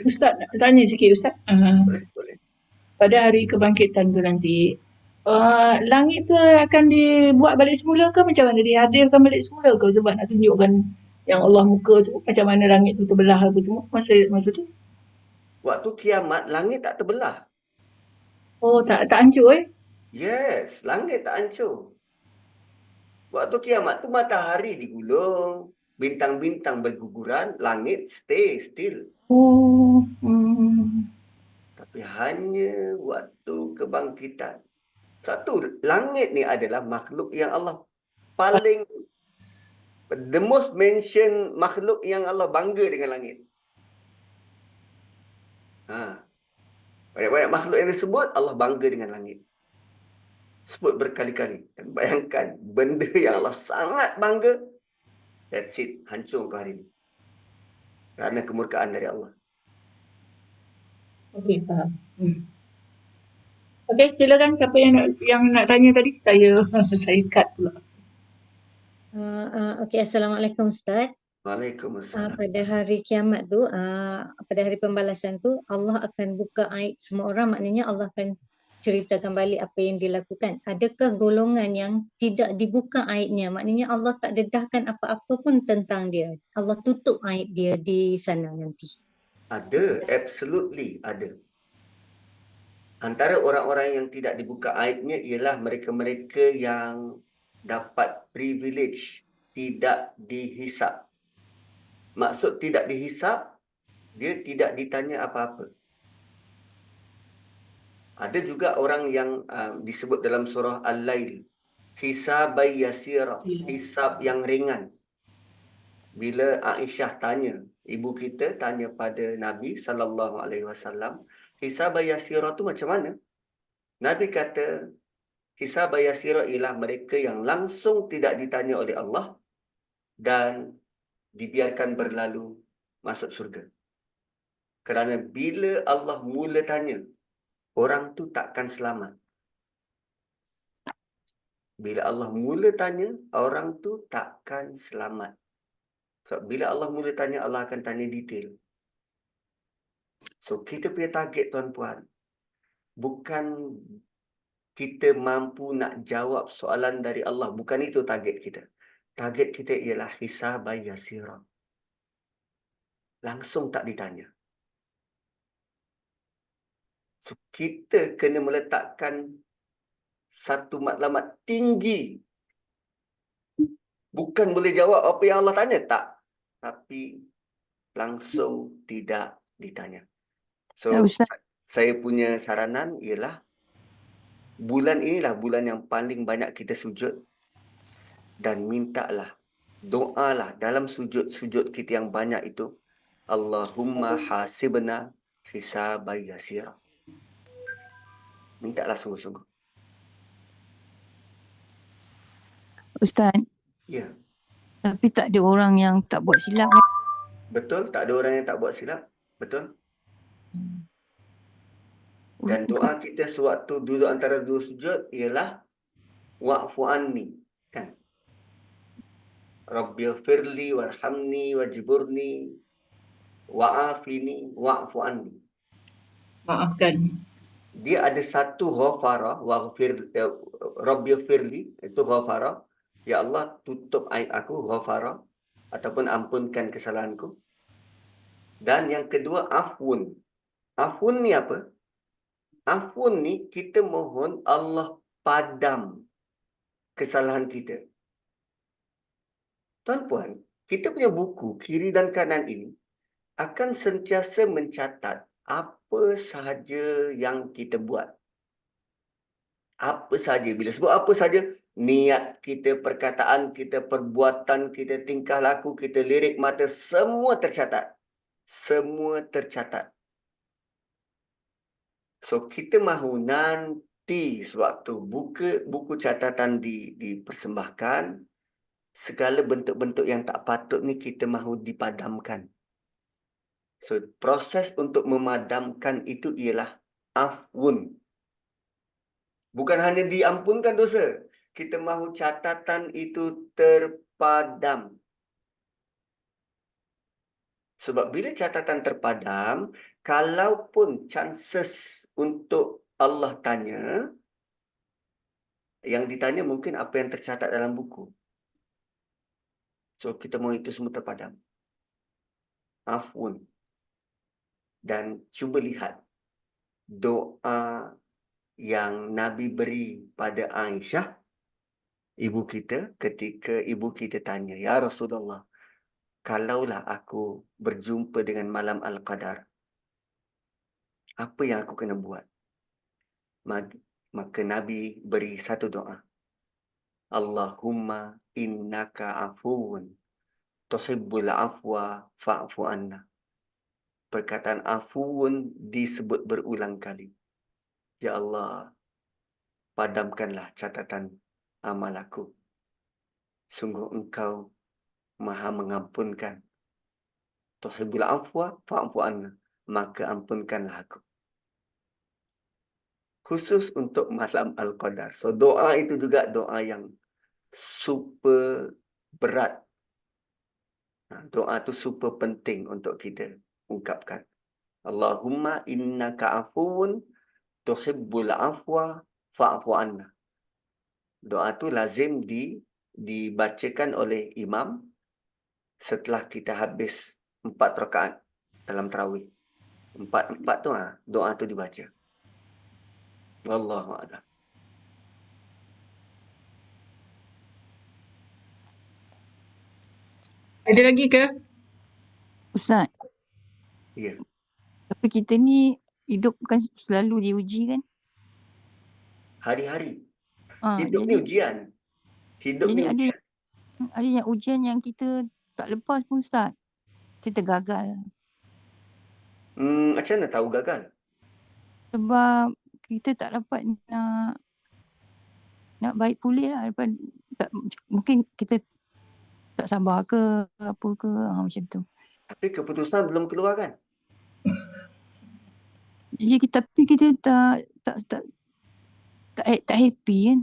Speaker 2: Ustaz nak tanya sikit Ustaz.
Speaker 1: Boleh.
Speaker 2: Pada hari kebangkitan tu nanti, langit tu akan dibuat balik semula ke macam mana? Dihadirkan balik semula ke sebab nak tunjukkan yang Allah muka tu macam mana langit tu terbelah apa semua masa tu?
Speaker 1: Waktu kiamat, langit tak terbelah.
Speaker 2: Oh, tak hancur
Speaker 1: Yes, langit tak hancur. Waktu kiamat tu matahari digulung, bintang-bintang berguguran, langit stay still.
Speaker 2: Oh.
Speaker 1: Tapi hanya waktu kebangkitan. Satu, langit ni adalah makhluk yang Allah paling, the most mentioned makhluk yang Allah bangga dengan langit. Banyak-banyak makhluk yang disebut, Allah bangga dengan langit. Sebut berkali-kali. Dan bayangkan, benda yang Allah sangat bangga, that's it, hancur ke hari ini. Kerana kemurkaan dari Allah.
Speaker 2: Okey, faham. Okey, silakan siapa yang nak tanya tadi? Saya cut pula.
Speaker 6: Okey, Assalamualaikum Ustaz.
Speaker 1: Waalaikumsalam.
Speaker 6: Pada hari kiamat tu, pada hari pembalasan tu, Allah akan buka aib semua orang, maknanya Allah akan ceritakan balik apa yang dilakukan. Adakah golongan yang tidak dibuka aibnya, maknanya Allah tak dedahkan apa-apa pun tentang dia. Allah tutup aib dia di sana nanti.
Speaker 1: Ada, absolutely ada. Antara orang-orang yang tidak dibuka aibnya ialah mereka-mereka yang dapat privilege tidak dihisap. Maksud tidak dihisap, dia tidak ditanya apa-apa. Ada juga orang yang disebut dalam surah Al-Lail, hisabai yasira, hisab yang ringan. Bila Aisyah tanya, ibu kita tanya pada Nabi SAW, hisab yasira tu macam mana? Nabi kata, hisab yasira ialah mereka yang langsung tidak ditanya oleh Allah dan dibiarkan berlalu masuk syurga. Kerana bila Allah mula tanya, orang tu takkan selamat. Bila Allah mula tanya, orang tu takkan selamat. So, bila Allah mula tanya, Allah akan tanya detail. So, kita punya target, tuan-puan, bukan kita mampu nak jawab soalan dari Allah. Bukan itu target kita. Target kita ialah hisab yasira. Langsung tak ditanya. So, kita kena meletakkan satu matlamat tinggi. Bukan boleh jawab apa yang Allah tanya, tak. Tapi langsung tidak ditanya. So,
Speaker 7: Ustaz,
Speaker 1: saya punya saranan ialah bulan inilah bulan yang paling banyak kita sujud dan mintalah, doalah dalam sujud-sujud kita yang banyak itu, Allahumma hasibna hisaban yasira. Mintalah sungguh-sungguh.
Speaker 7: Ustaz,
Speaker 1: Ya,
Speaker 7: tapi tak ada orang yang tak buat silap kan?
Speaker 1: betul, tak ada orang yang tak buat silap. Betul. Dan doa kita sewaktu duduk antara dua sujud ialah wa'fu anni, kan? Rabbighfirli warhamni wajburni wa'afini wa'fu anni.
Speaker 2: Maafkan.
Speaker 1: Dia ada satu ghafara, Rabbighfirli, itu ghafara. Ya Allah, tutup aib aku, ghafara, ataupun ampunkan kesalahanku. Dan yang kedua, afun. Afun ni apa? Afun ni kita mohon Allah padam kesalahan kita. Tuan-puan, kita punya buku kiri dan kanan ini akan sentiasa mencatat apa sahaja yang kita buat. Apa sahaja. Bila sebut apa sahaja, niat kita, perkataan kita, perbuatan kita, tingkah laku kita, lirik mata, semua tercatat. Semua tercatat. So, kita mahu nanti sewaktu buku catatan dipersembahkan, segala bentuk-bentuk yang tak patut ni kita mahu dipadamkan. So, proses untuk memadamkan itu ialah afun. Bukan hanya diampunkan dosa. Kita mahu catatan itu terpadam. Sebab bila catatan terpadam, kalaupun chances untuk Allah tanya, yang ditanya mungkin apa yang tercatat dalam buku. So, kita mahu itu semua terpadam. Afun. Dan cuba lihat doa yang Nabi beri pada Aisyah, ibu kita, ketika ibu kita tanya, "Ya Rasulullah, kalaulah aku berjumpa dengan malam Al-Qadar, apa yang aku kena buat?" Maka Nabi beri satu doa. Allahumma innaka afuun tuhibbul afwa fa'fu anna. Perkataan afuun disebut berulang kali. Ya Allah, padamkanlah catatan amal aku. Sungguh engkau maha mengampunkan. Tuhibbul afwa fa'fu anna. Maka ampunkanlah aku. Khusus untuk malam Al-Qadar. So, doa itu juga doa yang super berat. Doa itu super penting untuk kita ungkapkan. Allahumma innaka afuun tuhibbul afwa fa'fu anna. Doa itu lazim dibacakan oleh imam setelah kita habis 4 rakaat dalam tarawih. 4 tu doa tu dibaca. Wallahu a'lam.
Speaker 2: Ada lagi ke?
Speaker 7: Ustaz,
Speaker 1: Ya.
Speaker 7: tapi kita ni hidup kan selalu diuji kan?
Speaker 1: Hari-hari.
Speaker 7: Ah,
Speaker 1: Hidup ni
Speaker 7: jadi
Speaker 1: ujian. Hidup ni
Speaker 7: jadi
Speaker 1: ujian.
Speaker 7: ada yang ujian yang kita tak lepas pun Ustaz. Kita gagal.
Speaker 1: Macam mana tahu gagal?
Speaker 7: Sebab kita tak dapat nak baik pulih lah. Mungkin kita tak sabar ke apa ke macam tu.
Speaker 1: Tapi keputusan belum keluar kan?
Speaker 7: Tapi kita tak happy kan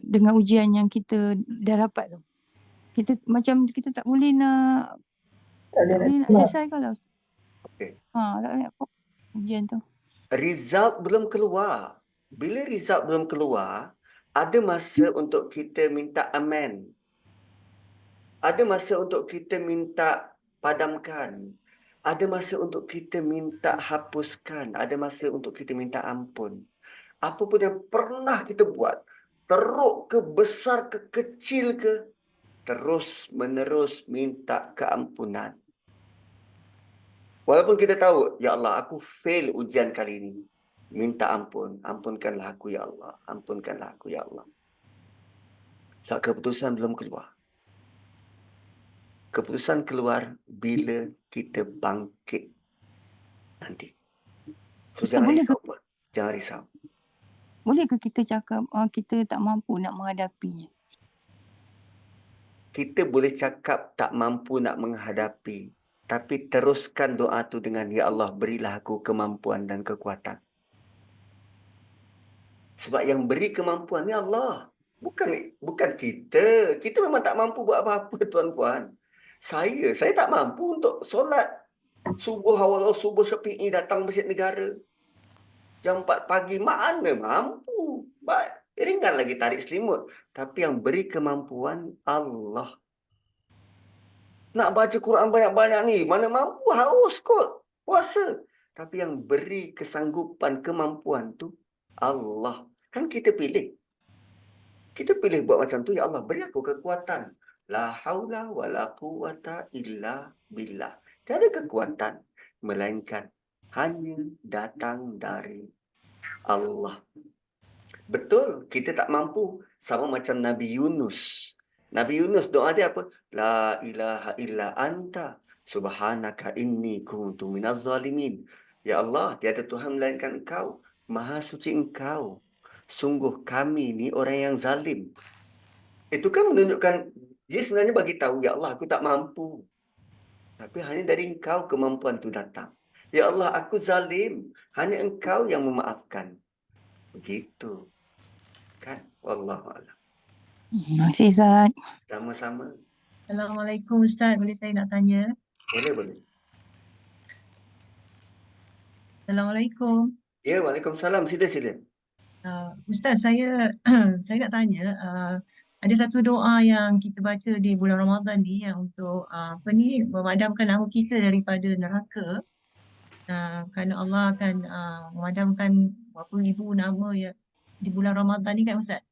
Speaker 7: dengan ujian yang kita dah dapat tu. Kita tak boleh nak selesai kalau
Speaker 1: Okey.
Speaker 7: tak boleh nak ujian tu.
Speaker 1: Result belum keluar. Bila result belum keluar, ada masa untuk kita minta amend. Ada masa untuk kita minta padamkan. Ada masa untuk kita minta hapuskan. Ada masa untuk kita minta ampun. Apa pun yang pernah kita buat, teruk ke, besar ke, kecil ke, terus menerus minta keampunan. Walaupun kita tahu, ya Allah, aku fail ujian kali ini. Minta ampun. Ampunkanlah aku, ya Allah. Ampunkanlah aku, ya Allah. Sebab keputusan belum keluar. Keputusan keluar bila kita bangkit nanti. So,
Speaker 7: Ustaz,
Speaker 1: jangan
Speaker 7: boleh
Speaker 1: risau pun. Jangan risau.
Speaker 7: Boleh ke kita cakap kita tak mampu nak menghadapinya?
Speaker 1: Kita boleh cakap tak mampu nak menghadapi. Tapi teruskan doa tu dengan, ya Allah, berilah aku kemampuan dan kekuatan. Sebab yang beri kemampuan ni Allah. Bukan kita. Kita memang tak mampu buat apa-apa, tuan-puan. Saya tak mampu untuk solat subuh awal subuh syafi'i datang Masjid Negara. Jam 4 pagi, mana mampu. Ringan lagi tarik selimut. Tapi yang beri kemampuan Allah. Nak baca Quran banyak-banyak ni, mana mampu, haus kot. Puasa. Tapi yang beri kesanggupan, kemampuan tu Allah. Kan kita pilih. Kita pilih buat macam tu, ya Allah, beri aku kekuatan. La haula wa la quwata illa billah. Tiada kekuatan, melainkan hanya datang dari Allah. Betul, kita tak mampu. Sama macam Nabi Yunus. Nabi Yunus doa dia apa? La ilaha illa anta subhanaka inni kuntu minaz zalimin. Ya Allah, tiada Tuhan melainkan Engkau. Maha suci Engkau. Sungguh kami ni orang yang zalim. Itu kan menunjukkan dia sebenarnya bagi tahu, ya Allah, aku tak mampu. Tapi hanya dari Engkau kemampuan tu datang. Ya Allah, aku zalim. Hanya Engkau yang memaafkan. Begitu. Kan? Wallahualam.
Speaker 7: Terima kasih Ustaz.
Speaker 1: Sama-sama.
Speaker 8: Assalamualaikum Ustaz, boleh saya nak tanya?
Speaker 1: Boleh.
Speaker 8: Assalamualaikum.
Speaker 1: Ya, Waalaikumsalam. Sila.
Speaker 8: Ustaz, saya saya nak tanya, ada satu doa yang kita baca di bulan Ramadan ni yang untuk memadamkan nama kita daripada neraka. Kerana Allah akan memadamkan berapa ribu nama ya di bulan Ramadan ni kan Ustaz?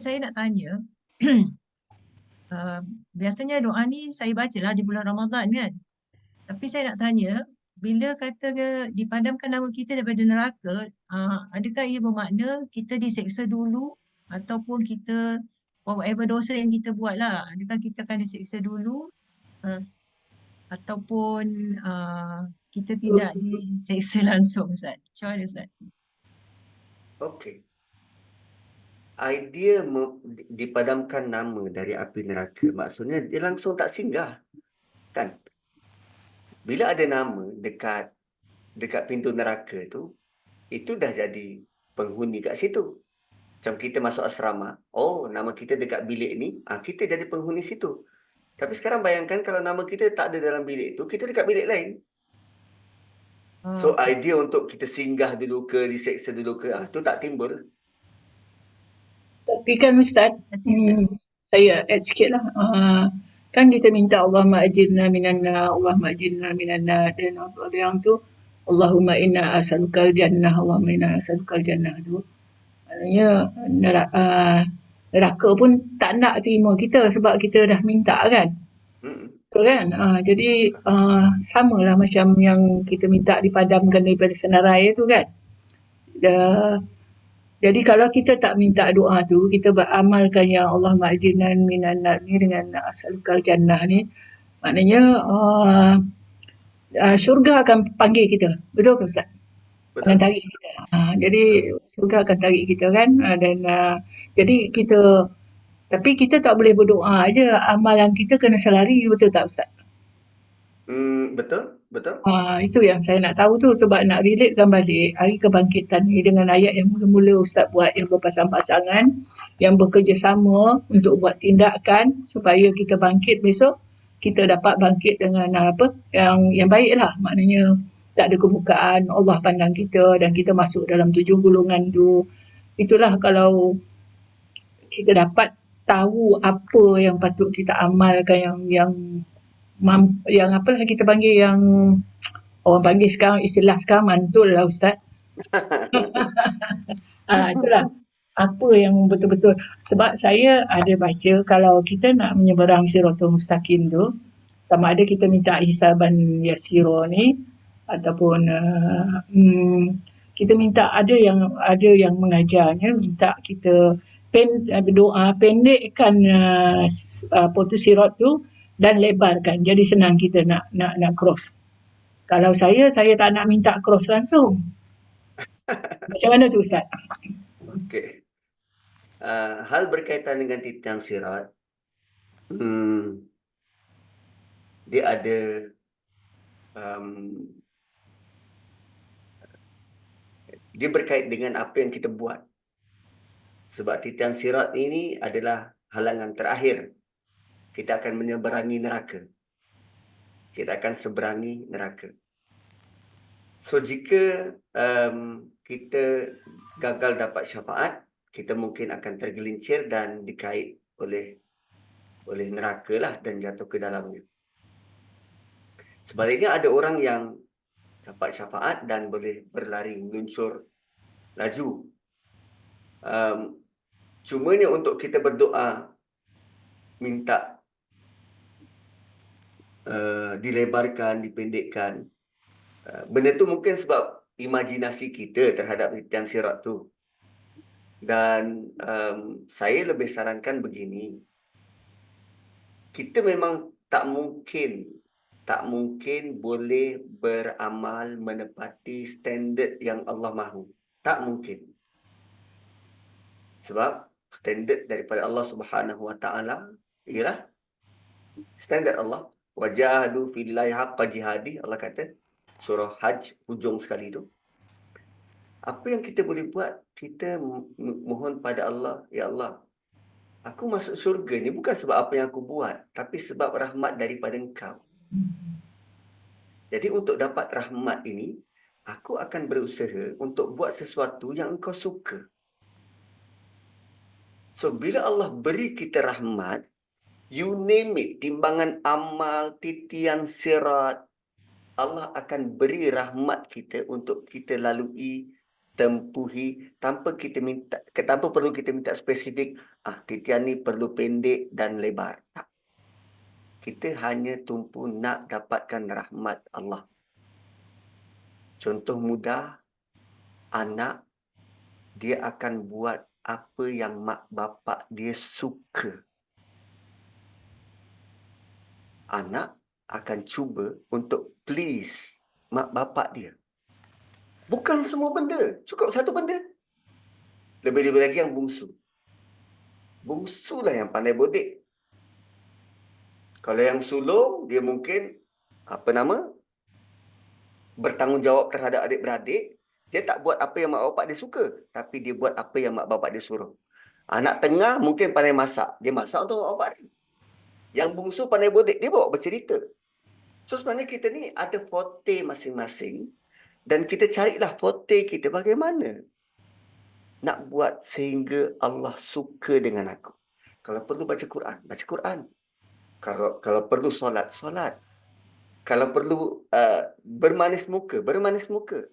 Speaker 8: Saya nak tanya, biasanya doa ni saya bacalah di bulan Ramadan kan. Tapi saya nak tanya, bila kata dipadamkan nama kita daripada neraka, adakah ia bermakna kita diseksa dulu ataupun kita whatever dosa yang kita buat lah, adakah kita akan diseksa dulu ataupun kita tidak diseksa langsung Ustaz? Macam mana Ustaz?
Speaker 1: Okey. Idea dipadamkan nama dari api neraka, maksudnya dia langsung tak singgah. Kan? Bila ada nama dekat pintu neraka tu, itu dah jadi penghuni kat situ. Macam kita masuk asrama, nama kita dekat bilik ni, kita jadi penghuni situ. Tapi sekarang bayangkan kalau nama kita tak ada dalam bilik tu, kita dekat bilik lain. So idea untuk kita singgah dulu ke, diseksa dulu ke, tu tak timbul.
Speaker 2: Tapi kan Ustaz, saya add sikit lah. Kan kita minta Allahumma ajirna minan nar, Allahumma ajirna minan nar, dan ada yang tu Allahumma inna as'alukal jannah, Allahumma inna as'alukal jannah tu. Maknanya neraka pun tak nak terima kita sebab kita dah minta kan. Betul kan? Jadi samalah macam yang kita minta dipadamkan daripada senarai tu kan. Jadi kalau kita tak minta doa tu, kita beramalkan yang Allah ma'jinan minan nar ni dengan as'alukal jannah ni, maknanya syurga akan panggil kita. Betul ke Ustaz? Akan
Speaker 1: Betul?
Speaker 2: tarik kita. Jadi syurga akan tarik kita kan. Dan jadi kita, tapi kita tak boleh berdoa aja. Amalan kita kena selari, betul tak Ustaz?
Speaker 1: Betul, betul.
Speaker 2: Itu yang saya nak tahu tu, sebab nak relatekan balik hari kebangkitan ni dengan ayat yang mula-mula Ustaz buat yang berpasang-pasangan, yang bekerjasama untuk buat tindakan supaya kita bangkit besok, kita dapat bangkit dengan yang baik lah, maknanya tak ada kebukaan, Allah pandang kita dan kita masuk dalam 7 golongan tu. Itulah kalau kita dapat tahu apa yang patut kita amalkan, yang apa lah kita panggil, yang orang panggil sekarang, istilah sekarang mantul lah Ustaz. Itulah apa yang betul-betul, sebab saya ada baca kalau kita nak menyeberang Siratul Mustaqim tu, sama ada kita minta hisaban yasiro ni ataupun kita minta, ada yang mengajarnya minta kita doa pendekkan putus sirat tu dan lebarkan, jadi senang kita nak cross. Kalau saya tak nak minta cross langsung. Macam mana tu Ustaz?
Speaker 1: Okey. Hal berkaitan dengan titian sirat, dia ada dia berkait dengan apa yang kita buat. Sebab titian sirat ini adalah halangan terakhir. Kita akan menyeberangi neraka. Kita akan seberangi neraka. So jika kita gagal dapat syafaat, kita mungkin akan tergelincir dan dikait oleh neraka lah dan jatuh ke dalamnya. Sebaliknya ada orang yang dapat syafaat dan boleh berlari, meluncur, laju. Cumanya untuk kita berdoa, minta dilebarkan, dipendekkan. Benda tu mungkin sebab imajinasi kita terhadap titian sirat tu. Dan saya lebih sarankan begini. Kita memang tak mungkin boleh beramal menepati standard yang Allah mahu. Tak mungkin. Sebab standard daripada Allah Subhanahu Wa Taala ialah standard Allah. Wajahadu fillahi haqqa jihadi, Allah kata surah Hajj hujung sekali tu. Apa yang kita boleh buat, kita mohon pada Allah, ya Allah, aku masuk syurga ni bukan sebab apa yang aku buat, tapi sebab rahmat daripada Engkau. Jadi untuk dapat rahmat ini, aku akan berusaha untuk buat sesuatu yang Engkau suka. So bila Allah beri kita rahmat, you name it, timbangan amal, titian sirat, Allah akan beri rahmat kita untuk kita lalui, tempuhi, tanpa perlu kita minta spesifik, titian ni perlu pendek dan lebar. Tak. Kita hanya tumpu nak dapatkan rahmat Allah. Contoh mudah, anak, dia akan buat apa yang mak bapak dia suka. Anak akan cuba untuk please mak bapak dia. Bukan semua benda, cukup satu benda. Lebih-lebih lagi yang bungsu. Bungsu lah yang pandai bodek. Kalau yang sulung, dia mungkin bertanggungjawab terhadap adik-beradik. Dia tak buat apa yang mak bapak dia suka, tapi dia buat apa yang mak bapak dia suruh. Anak tengah mungkin pandai masak. Dia masak untuk mak bapak dia. Yang bungsu pandai bodek, dia bawa bercerita. So sebenarnya kita ni ada forte masing-masing. Dan kita carilah forte kita bagaimana nak buat sehingga Allah suka dengan aku. Kalau perlu baca Quran, baca Quran. Kalau perlu solat, solat. Kalau perlu bermanis muka, bermanis muka.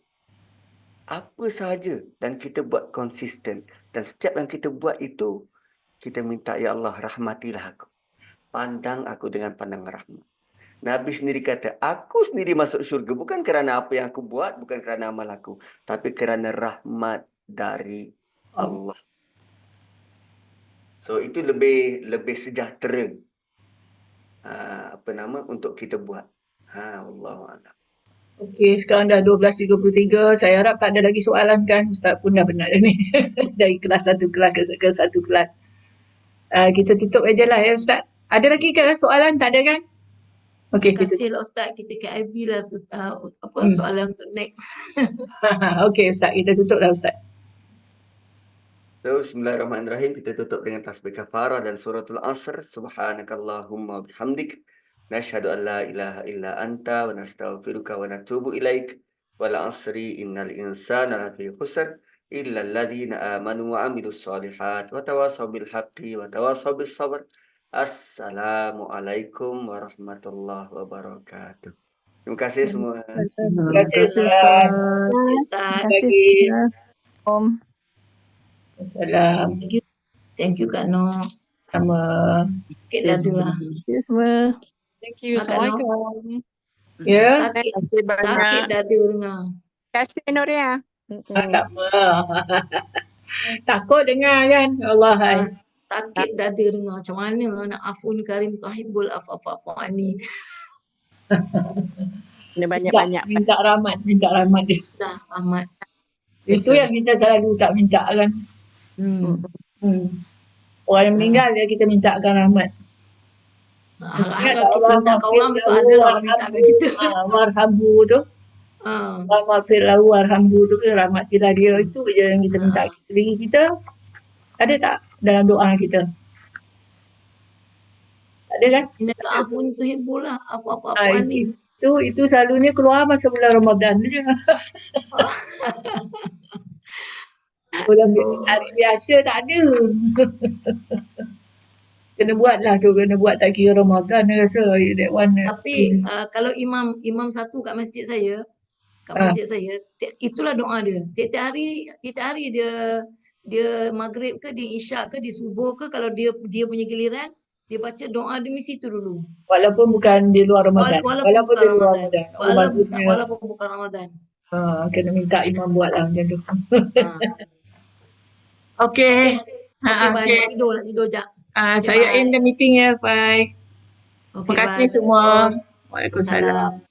Speaker 1: Apa sahaja, dan kita buat konsisten. Dan setiap yang kita buat itu, kita minta, ya Allah, rahmatilah aku. Pandang aku dengan pandangan rahmat. Nabi sendiri kata, aku sendiri masuk syurga bukan kerana apa yang aku buat, bukan kerana amal aku, tapi kerana rahmat dari Allah. So itu lebih sejahtera untuk kita buat. Allahuakbar.
Speaker 2: Okey, sekarang dah 12.33. Saya harap tak ada lagi soalan kan? Ustaz pun dah penat dah ni. Dari kelas satu kelas ke satu kelas. Kita tutup aja lah ya Ustaz. Ada lagi ke soalan? Tak ada kan? Okey,
Speaker 9: Terima
Speaker 2: kita
Speaker 9: kasih lah Ustaz. Kita KIV lah soalan untuk next.
Speaker 2: Okey Ustaz, kita tutup lah Ustaz.
Speaker 1: So, bismillahirrahmanirrahim. Kita tutup dengan tasbih kafarah dan suratul Asr. Subhanakallahumma bihamdik. Nashhadu an la ilaha illa anta wa nastaghfiruka wa natubu ilaik. Wal asri innal insana lafi khusr illa alladhina amanu wa amilus solihat wa tawasaw bil haqqi wa tawasaw bis sabr. Assalamualaikum warahmatullahi wabarakatuh. Terima kasih semua.
Speaker 2: Terima kasih Ustaz.
Speaker 9: Terima kasih Ustaz.
Speaker 2: Bagi.
Speaker 7: Om.
Speaker 2: Assalam.
Speaker 9: Thank you Kak Noh.
Speaker 2: Sama.
Speaker 9: Sakit dada lah.
Speaker 5: semua.
Speaker 7: Thank you.
Speaker 9: Kak Noh.
Speaker 7: Assalamualaikum.
Speaker 2: Ya.
Speaker 9: Sakit dada dengar.
Speaker 10: Terima kasih Nuria.
Speaker 2: Sama. Takut dengar kan? Allah hai.
Speaker 9: Sakit dada dengar. Macam mana nak afun karim tuhibul afani.
Speaker 10: Ini banyak-banyak.
Speaker 2: Minta rahmat dia.
Speaker 9: Dah amat.
Speaker 2: Itu yang kita selalu tak minta kan. Orang yang meninggal dia kita mintakan rahmat.
Speaker 9: Harap kita minta kat orang besok ada lah orang minta kat kita.
Speaker 2: Warhamhu tu. Warhamhu warhamhu tu ke rahmatilah dia. Itu je yang kita minta. Diri kita ada tak dalam doa kita? Tak ada kan?
Speaker 9: Innaka afun tuhibbul afani.
Speaker 2: Itu selalunya keluar masa bulan Ramadan je. Bulan hari biasa tak ada. Kena buat tak kira Ramadan rasa that one.
Speaker 9: Tapi kalau imam satu kat masjid saya, itulah doa dia. Tiap-tiap hari dia maghrib ke, dia isyak ke, dia subuh ke, kalau dia punya giliran, dia baca doa demi situ dulu.
Speaker 2: Walaupun bukan di luar Ramadan.
Speaker 9: Walaupun
Speaker 2: di luar Ramadan.
Speaker 9: Walaupun bukan Ramadan.
Speaker 2: Kena minta imam buat lah macam tu. Okey.
Speaker 9: Bye. Nak tidur jap.
Speaker 2: Saya end the meeting ya. Bye. Terima kasih semua. Waalaikumsalam.